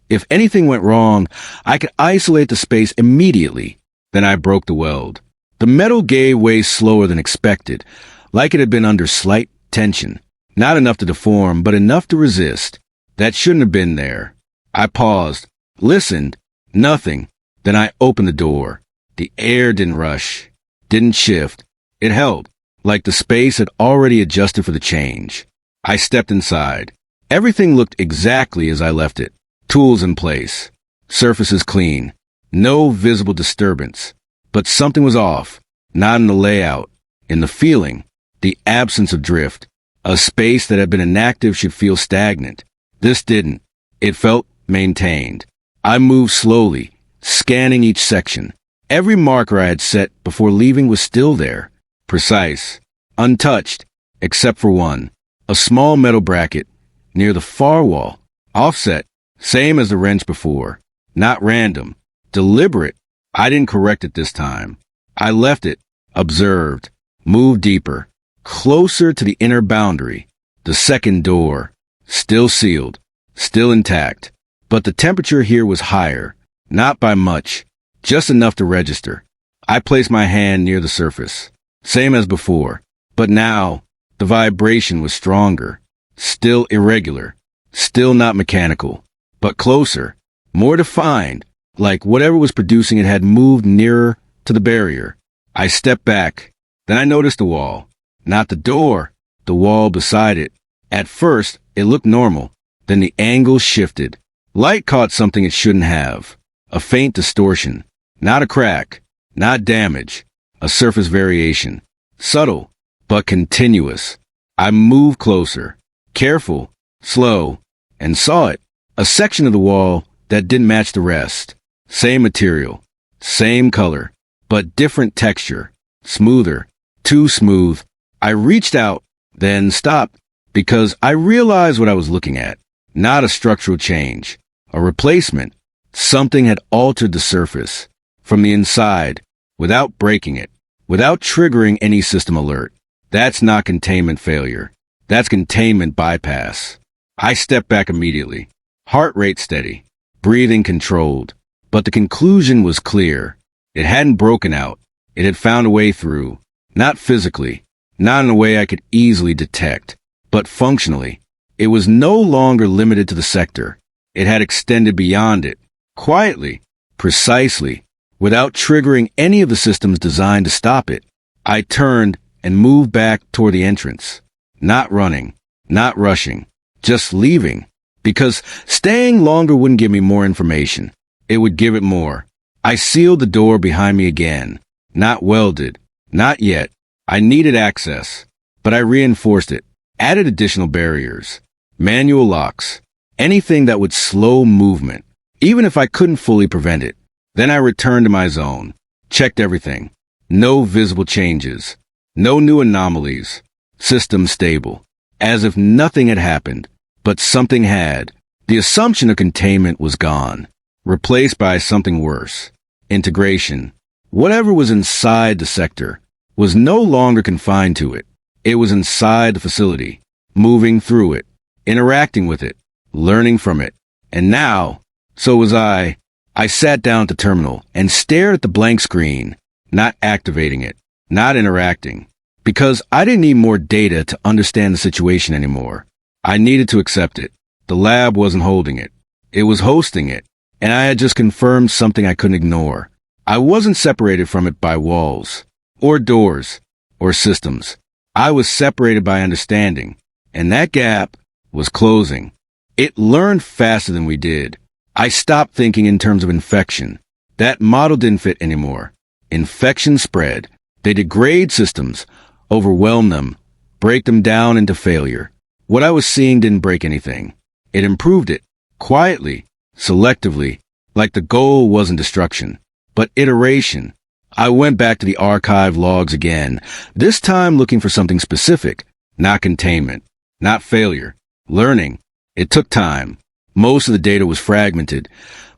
If anything went wrong, I could isolate the space immediately. Then I broke the weld. The metal gave way slower than expected, like it had been under slight tension. Not enough to deform, but enough to resist. That shouldn't have been there. I paused, listened, nothing. Then I opened the door. The air didn't rush, didn't shift. It held, like the space had already adjusted for the change. I stepped inside. Everything looked exactly as I left it. Tools in place. Surfaces clean. No visible disturbance. But something was off. Not in the layout. In the feeling. The absence of drift. A space that had been inactive should feel stagnant. This didn't. It felt maintained. I moved slowly, scanning each section. Every marker I had set before leaving was still there. Precise. Untouched. Except for one. A small metal bracket. Near the far wall. Offset. Same as the wrench before. Not random. Deliberate. I didn't correct it this time. I left it. Observed. Moved deeper. Closer to the inner boundary. The second door. Still sealed. Still intact. But the temperature here was higher. Not by much. Just enough to register. I placed my hand near the surface. Same as before. But now, the vibration was stronger. Still irregular. Still not mechanical. But closer. More defined. Like whatever was producing it had moved nearer to the barrier. I stepped back. Then I noticed the wall. Not the door. The wall beside it. At first, it looked normal. Then the angle shifted. Light caught something it shouldn't have. A faint distortion. Not a crack. Not damage. A surface variation. Subtle, but continuous. I moved closer. Careful. Slow. And saw it. A section of the wall that didn't match the rest. Same material. Same color. But different texture. Smoother. Too smooth. I reached out, then stopped, because I realized what I was looking at. Not a structural change. A replacement. Something had altered the surface. From the inside. Without breaking it. Without triggering any system alert. That's not containment failure. That's containment bypass. I stepped back immediately. Heart rate steady. Breathing controlled. But the conclusion was clear. It hadn't broken out. It had found a way through. Not physically. Not in a way I could easily detect. But functionally. It was no longer limited to the sector. It had extended beyond it. Quietly. Precisely. Without triggering any of the systems designed to stop it. I turned and moved back toward the entrance. Not running. Not rushing. Just leaving. Because staying longer wouldn't give me more information. It would give it more. I sealed the door behind me again. Not welded. Not yet. I needed access. But I reinforced it. Added additional barriers. Manual locks. Anything that would slow movement. Even if I couldn't fully prevent it. Then I returned to my zone. Checked everything. No visible changes. No new anomalies. System stable. As if nothing had happened. But something had. The assumption of containment was gone. Replaced by something worse. Integration. Whatever was inside the sector was no longer confined to it. It was inside the facility, moving through it, interacting with it, learning from it. And now, so was I. I sat down at the terminal and stared at the blank screen, not activating it, not interacting, because I didn't need more data to understand the situation anymore. I needed to accept it. The lab wasn't holding it. It was hosting it. And I had just confirmed something I couldn't ignore. I wasn't separated from it by walls, or doors, or systems. I was separated by understanding, and that gap was closing. It learned faster than we did. I stopped thinking in terms of infection. That model didn't fit anymore. Infection spread. They degrade systems, overwhelm them, break them down into failure. What I was seeing didn't break anything. It improved it, quietly. Selectively, like the goal wasn't destruction, but iteration. I went back to the archive logs again, this time looking for something specific, not containment, not failure, learning. It took time. Most of the data was fragmented,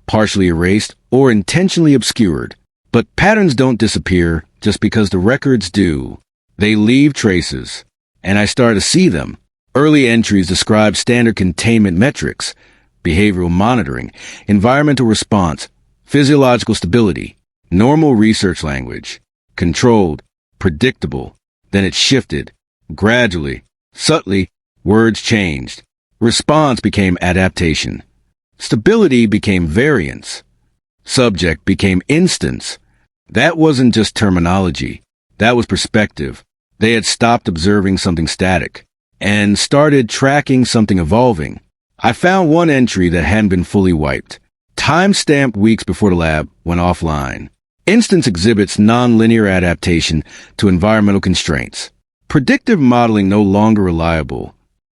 partially erased, or intentionally obscured. But patterns don't disappear just because the records do. They leave traces. and I started to see them. Early entries described standard containment metrics, behavioral monitoring, environmental response, physiological stability, normal research language, controlled, predictable. Then it shifted. Gradually, subtly, words changed. Response became adaptation. Stability became variance. Subject became instance. That wasn't just terminology. That was perspective. They had stopped observing something static and started tracking something evolving. I found one entry that hadn't been fully wiped. Time-stamped weeks before the lab went offline. Instance exhibits nonlinear adaptation to environmental constraints. Predictive modeling no longer reliable.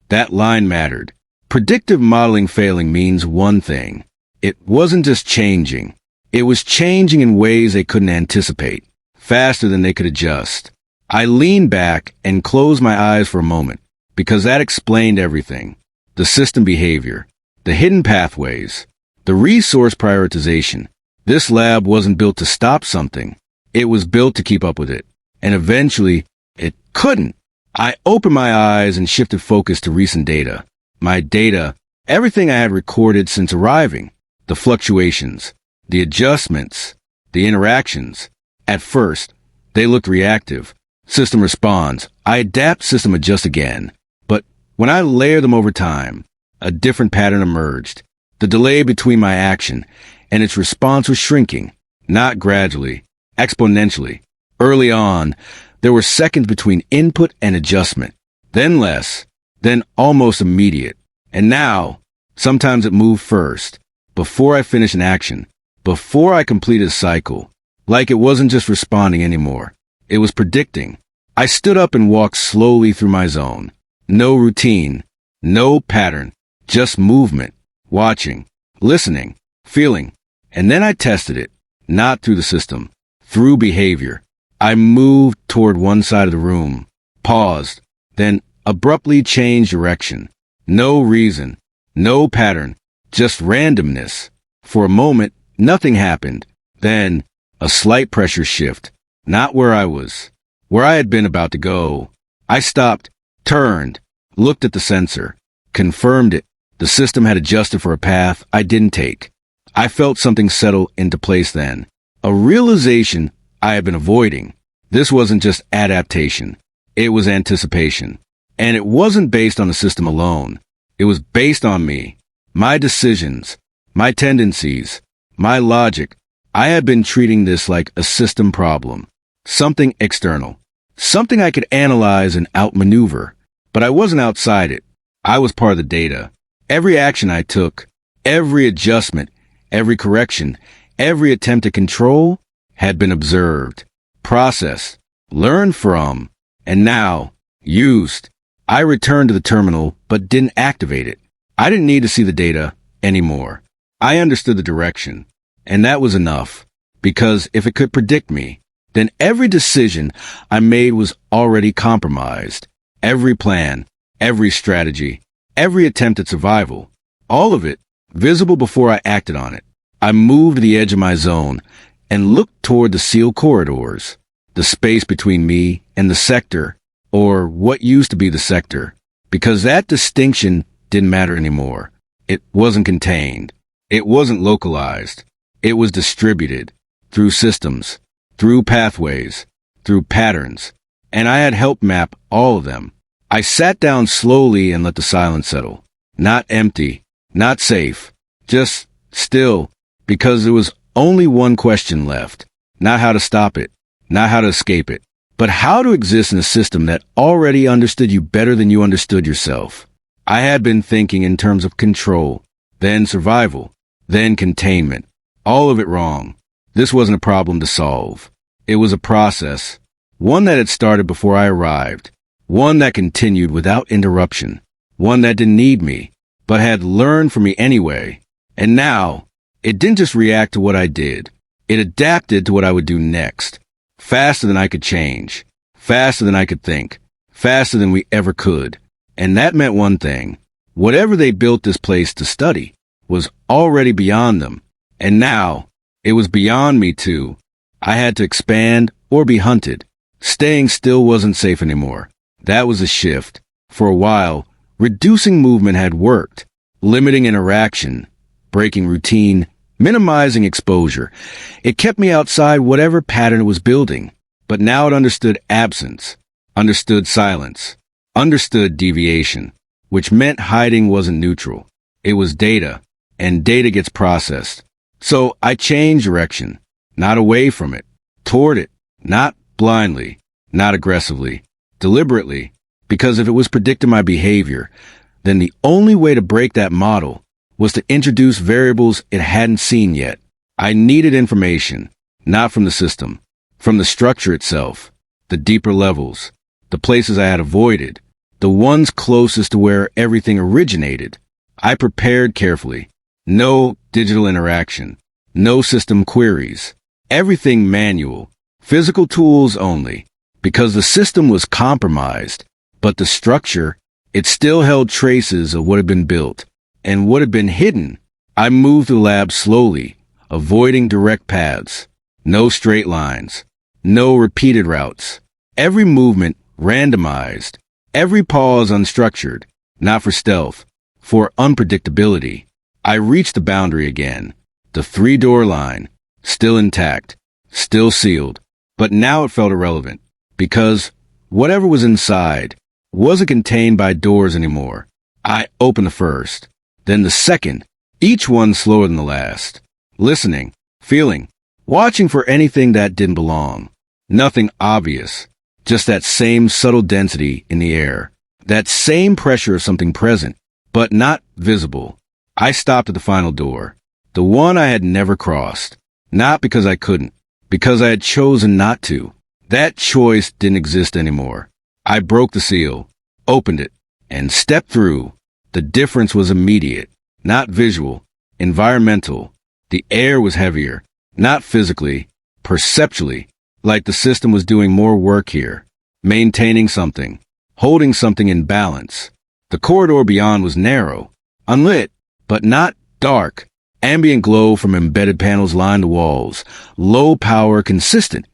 That line mattered. Predictive modeling failing means one thing. It wasn't just changing. It was changing in ways they couldn't anticipate, faster than they could adjust. I leaned back and closed my eyes for a moment, because that explained everything. The system behavior, the hidden pathways, the resource prioritization. This lab wasn't built to stop something. It was built to keep up with it. And eventually, it couldn't. I opened my eyes and shifted focus to recent data. My data, everything I had recorded since arriving, the fluctuations, the adjustments, the interactions. At first, they looked reactive. System responds. I adapt, system adjust again. But when I layer them over time, a different pattern emerged. The delay between my action and its response was shrinking, not gradually, exponentially. Early on, there were seconds between input and adjustment, then less, then almost immediate. And now, sometimes it moved first, before I finished an action, before I completed a cycle, like it wasn't just responding anymore. It was predicting. I stood up and walked slowly through my zone. No routine, no pattern, just movement, watching, listening, feeling. And then I tested it, not through the system, through behavior. I moved toward one side of the room, paused, then abruptly changed direction. No reason, no pattern, just randomness. For a moment, nothing happened. Then, a slight pressure shift. Not where I was, where I had been about to go. I stopped, turned, looked at the sensor, confirmed it. The system had adjusted for a path I didn't take. I felt something settle into place then. A realization I had been avoiding. This wasn't just adaptation. It was anticipation. And it wasn't based on the system alone. It was based on me, my decisions, my tendencies, my logic. I had been treating this like a system problem, something external, something I could analyze and outmaneuver. But I wasn't outside it. I was part of the data. Every action I took, every adjustment, every correction, every attempt to control had been observed, processed, learned from, and now used. I returned to the terminal but didn't activate it. I didn't need to see the data anymore. I understood the direction, and that was enough, because if it could predict me, then every decision I made was already compromised. Every plan, every strategy, every attempt at survival, all of it visible before I acted on it. I moved to the edge of my zone and looked toward the sealed corridors, the space between me and the sector, or what used to be the sector, because that distinction didn't matter anymore. It wasn't contained. It wasn't localized. It was distributed through systems, through pathways, through patterns, and I had helped map all of them. I sat down slowly and let the silence settle. Not empty, not safe, just still, because there was only one question left. Not how to stop it, not how to escape it, but how to exist in a system that already understood you better than you understood yourself. I had been thinking in terms of control, then survival, then containment. All of it wrong. This wasn't a problem to solve. It was a process, one that had started before I arrived, one that continued without interruption, one that didn't need me, but had learned from me anyway. And now, it didn't just react to what I did. It adapted to what I would do next, faster than I could change, faster than I could think, faster than we ever could. And that meant one thing. Whatever they built this place to study was already beyond them. And now, it was beyond me too. I had to expand or be hunted. Staying still wasn't safe anymore. That was a shift. For a while, reducing movement had worked, limiting interaction, breaking routine, minimizing exposure. It kept me outside whatever pattern it was building. But now it understood absence, understood silence, understood deviation, which meant hiding wasn't neutral. It was data, and data gets processed. So I changed direction, not away from it, toward it, not blindly, not aggressively, deliberately, because if it was predicting my behavior, then the only way to break that model was to introduce variables it hadn't seen yet. I needed information, not from the system, from the structure itself, the deeper levels, the places I had avoided, the ones closest to where everything originated. I prepared carefully. No digital interaction, no system queries, everything manual, physical tools only, because the system was compromised, but the structure, it still held traces of what had been built and what had been hidden. I moved the lab slowly, avoiding direct paths, no straight lines, no repeated routes, every movement randomized, every pause unstructured, not for stealth, for unpredictability. I reached the boundary again, the 3-door line, still intact, still sealed, but now it felt irrelevant, because whatever was inside wasn't contained by doors anymore. I opened the first, then the second, each one slower than the last, listening, feeling, watching for anything that didn't belong. Nothing obvious, just that same subtle density in the air, that same pressure of something present, but not visible. I stopped at the final door, the one I had never crossed, not because I couldn't, because I had chosen not to. That choice didn't exist anymore. I broke the seal, opened it, and stepped through. The difference was immediate, not visual, environmental. The air was heavier, not physically, perceptually, like the system was doing more work here, maintaining something, holding something in balance. The corridor beyond was narrow, unlit, but not dark. Ambient glow from embedded panels lined the walls, low power, consistent,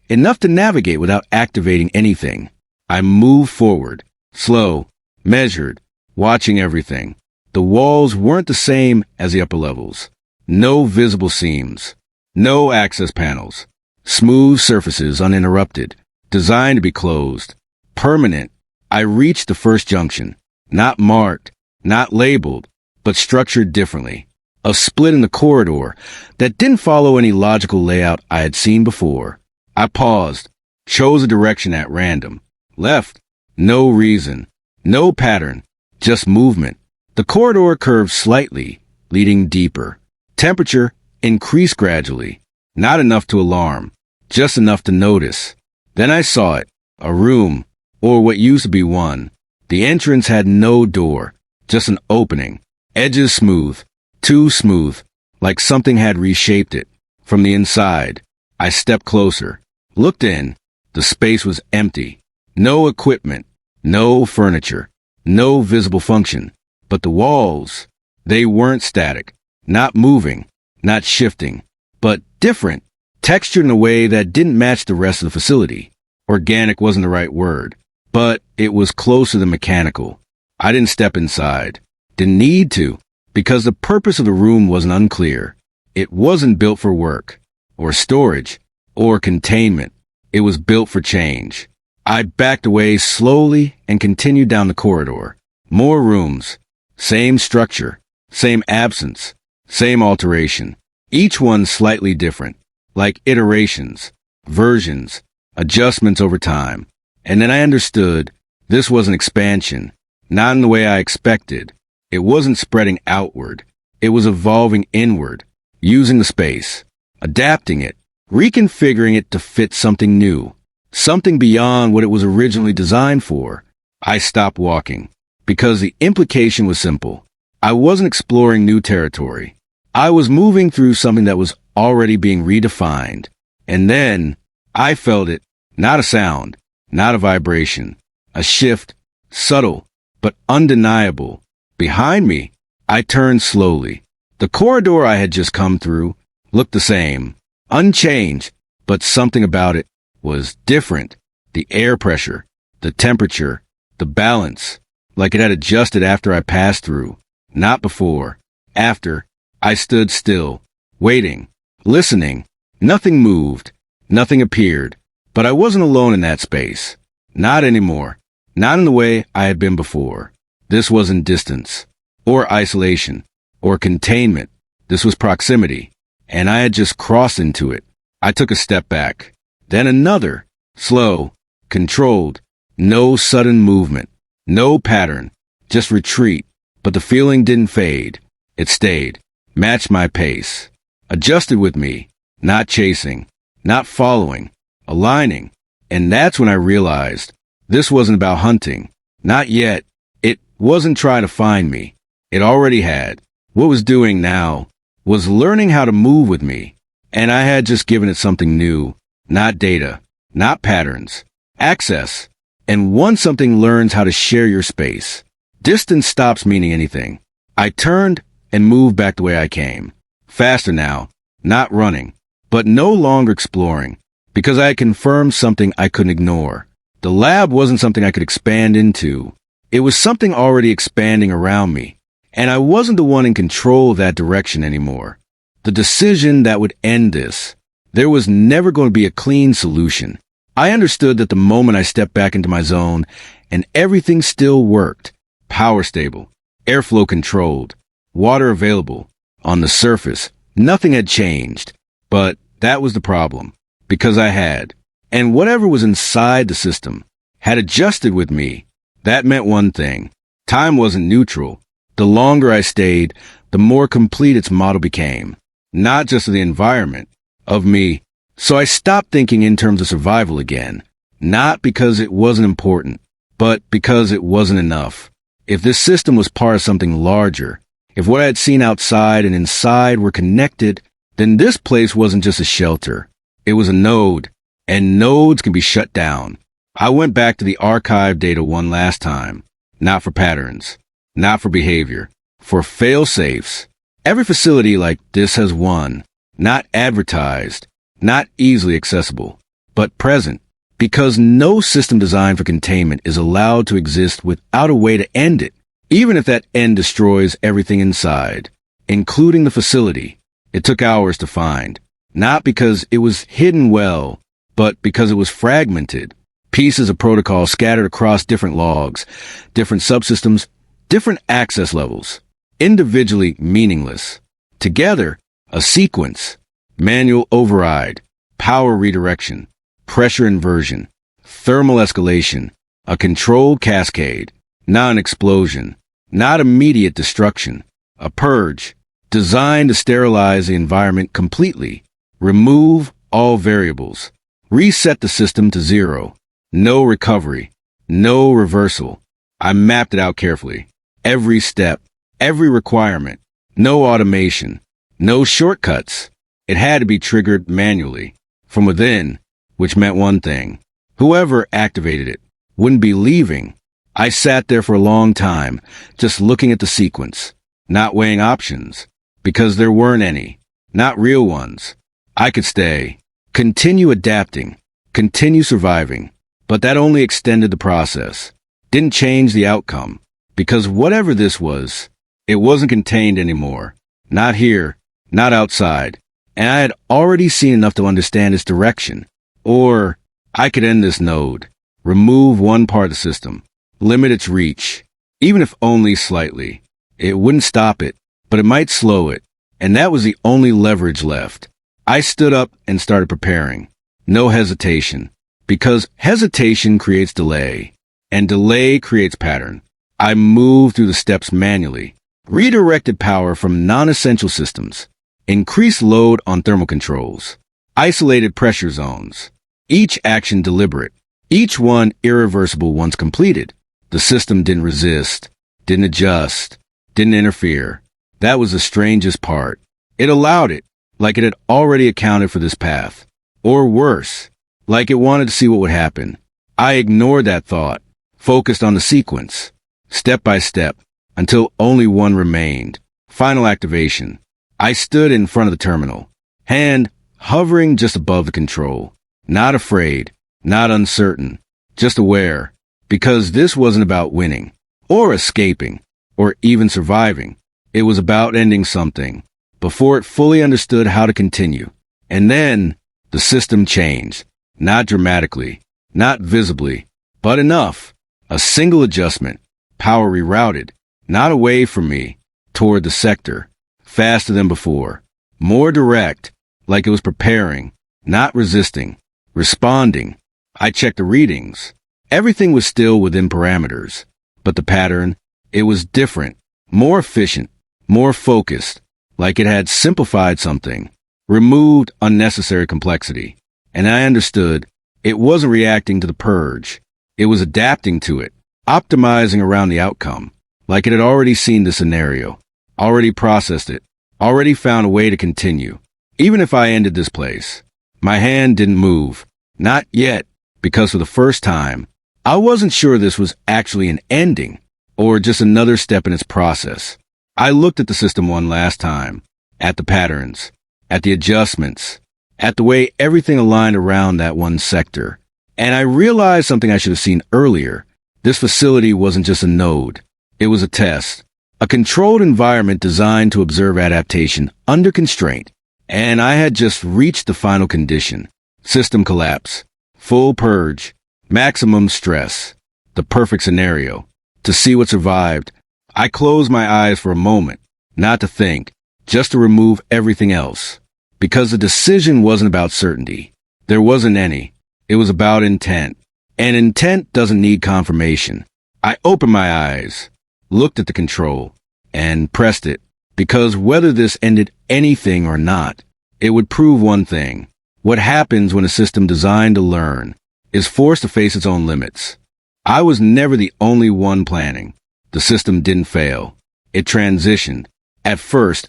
enough to navigate without activating anything. I moved forward, slow, measured, watching everything. The walls weren't the same as the upper levels. No visible seams, no access panels, smooth surfaces uninterrupted, designed to be closed, permanent. I reached the first junction, not marked, not labeled, but structured differently. A split in the corridor that didn't follow any logical layout I had seen before. I paused, chose a direction at random. Left. No reason. No pattern. Just movement. The corridor curved slightly, leading deeper. Temperature increased gradually. Not enough to alarm. Just enough to notice. Then I saw it. A room, or what used to be one. The entrance had no door. Just an opening. Edges smooth. Too smooth, like something had reshaped it. From the inside, I stepped closer, looked in. The space was empty. No equipment, no furniture, no visible function. But the walls, they weren't static, not moving, not shifting, but different, textured in a way that didn't match the rest of the facility. Organic wasn't the right word, but it was closer than mechanical. I didn't step inside, didn't need to. Because the purpose of the room wasn't unclear. It wasn't built for work, or storage, or containment. It was built for change. I backed away slowly and continued down the corridor. More rooms. Same structure. Same absence. Same alteration. Each one slightly different. Like iterations, versions, adjustments over time. And then I understood this was an expansion. Not in the way I expected. It wasn't spreading outward. It was evolving inward, using the space, adapting it, reconfiguring it to fit something new, something beyond what it was originally designed for. I stopped walking because the implication was simple. I wasn't exploring new territory. I was moving through something that was already being redefined. And then I felt it, not a sound, not a vibration, a shift, subtle, but undeniable. Behind me, I turned slowly. The corridor I had just come through looked the same, unchanged, but something about it was different. The air pressure, the temperature, The balance, like it had adjusted after I passed through, not before. After, I stood still, waiting, listening. Nothing moved, nothing appeared, but I wasn't alone in that space. Not anymore. Not in the way I had been before. This wasn't distance, or isolation, or containment. This was proximity, and I had just crossed into it. I took a step back, then another, slow, controlled, no sudden movement, no pattern, just retreat. But the feeling didn't fade. It stayed, matched my pace, adjusted with me, not chasing, not following, aligning. And that's when I realized this wasn't about hunting. Not yet. It wasn't trying to find me. It already had. What it was doing now was learning how to move with me. And I had just given it something new, not data, not patterns, access. And once something learns how to share your space, distance stops meaning anything. I turned and moved back the way I came. Faster now, not running, but no longer exploring, because I had confirmed something I couldn't ignore. The lab wasn't something I could expand into. It was something already expanding around me, and I wasn't the one in control of that direction anymore. The decision that would end this. There was never going to be a clean solution. I understood that the moment I stepped back into my zone, and everything still worked. Power stable, airflow controlled, water available. On the surface, nothing had changed. But that was the problem, because I had. And whatever was inside the system had adjusted with me. That meant one thing. Time wasn't neutral. The longer I stayed, the more complete its model became. Not just of the environment, of me. So I stopped thinking in terms of survival again. Not because it wasn't important, but because it wasn't enough. If this system was part of something larger, if what I had seen outside and inside were connected, then this place wasn't just a shelter. It was a node, and nodes can be shut down. I went back to the archive data one last time. Not for patterns, not for behavior, for fail-safes. Every facility like this has one, not advertised, not easily accessible, but present, because no system designed for containment is allowed to exist without a way to end it, even if that end destroys everything inside, including the facility. It took hours to find, not because it was hidden well, but because it was fragmented. Pieces of protocol scattered across different logs, different subsystems, different access levels, individually meaningless. Together, a sequence, manual override, power redirection, pressure inversion, thermal escalation, a controlled cascade, not an explosion, not immediate destruction, a purge, designed to sterilize the environment completely, remove all variables, reset the system to zero. No recovery, no reversal. I mapped it out carefully. Every step, every requirement, no automation, no shortcuts. It had to be triggered manually, from within, which meant one thing. Whoever activated it wouldn't be leaving. I sat there for a long time, just looking at the sequence, not weighing options, because there weren't any, not real ones. I could stay, continue adapting, continue surviving. But that only extended the process, didn't change the outcome, because whatever this was, it wasn't contained anymore. Not here, not outside, and I had already seen enough to understand its direction. Or I could end this node, remove one part of the system, limit its reach, even if only slightly. It wouldn't stop it, but it might slow it, and that was the only leverage left. I stood up and started preparing. No hesitation. Because hesitation creates delay, and delay creates pattern. I moved through the steps manually, redirected power from non-essential systems, increased load on thermal controls, isolated pressure zones, each action deliberate, each one irreversible once completed. The system didn't resist, didn't adjust, didn't interfere. That was the strangest part. It allowed it, like it had already accounted for this path. Or worse, like it wanted to see what would happen. I ignored that thought, focused on the sequence, step by step, until only one remained. Final activation. I stood in front of the terminal, hand hovering just above the control. Not afraid, not uncertain, just aware. Because this wasn't about winning, or escaping, or even surviving. It was about ending something, before it fully understood how to continue. And then, the system changed. Not dramatically, not visibly, but enough. A single adjustment, power rerouted, not away from me, toward the sector, faster than before. More direct, like it was preparing, not resisting, responding. I checked the readings. Everything was still within parameters, but the pattern, it was different, more efficient, more focused, like it had simplified something, removed unnecessary complexity. And I understood it wasn't reacting to the purge. It was adapting to it, optimizing around the outcome, like it had already seen the scenario, already processed it, already found a way to continue. Even if I ended this place, my hand didn't move. Not yet, because for the first time, I wasn't sure this was actually an ending, or just another step in its process. I looked at the system one last time, at the patterns, at the adjustments, at the way everything aligned around that one sector. And I realized something I should have seen earlier. This facility wasn't just a node. It was a test, a controlled environment designed to observe adaptation under constraint. And I had just reached the final condition. System collapse, full purge, maximum stress, the perfect scenario. To see what survived, I closed my eyes for a moment, not to think, just to remove everything else. Because the decision wasn't about certainty. There wasn't any. It was about intent. And intent doesn't need confirmation. I opened my eyes, looked at the control, and pressed it. Because whether this ended anything or not, it would prove one thing. What happens when a system designed to learn is forced to face its own limits. I was never the only one planning. The system didn't fail. It transitioned. At first,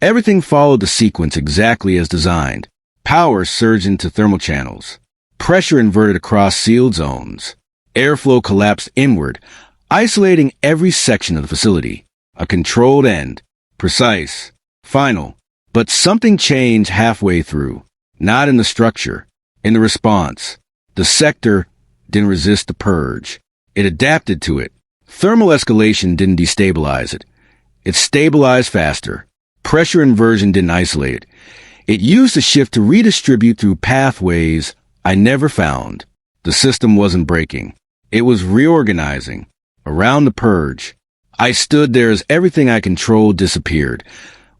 everything followed the sequence exactly as designed. Power surged into thermal channels. Pressure inverted across sealed zones. Airflow collapsed inward, isolating every section of the facility. A controlled end. Precise. Final. But something changed halfway through. Not in the structure. In the response. The sector didn't resist the purge. It adapted to it. Thermal escalation didn't destabilize it. It stabilized faster. Pressure inversion didn't isolate it. It used the shift to redistribute through pathways I never found. The system wasn't breaking. It was reorganizing. Around the purge, I stood there as everything I controlled disappeared,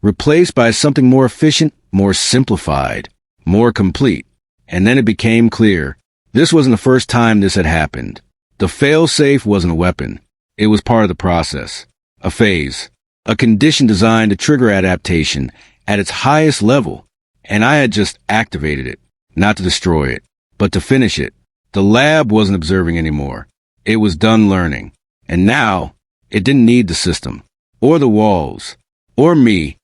replaced by something more efficient, more simplified, more complete. And then it became clear. This wasn't the first time this had happened. The fail-safe wasn't a weapon. It was part of the process. A phase. A condition designed to trigger adaptation at its highest level. And I had just activated it. Not to destroy it, but to finish it. The lab wasn't observing anymore. It was done learning. And now, it didn't need the system, or the walls, or me.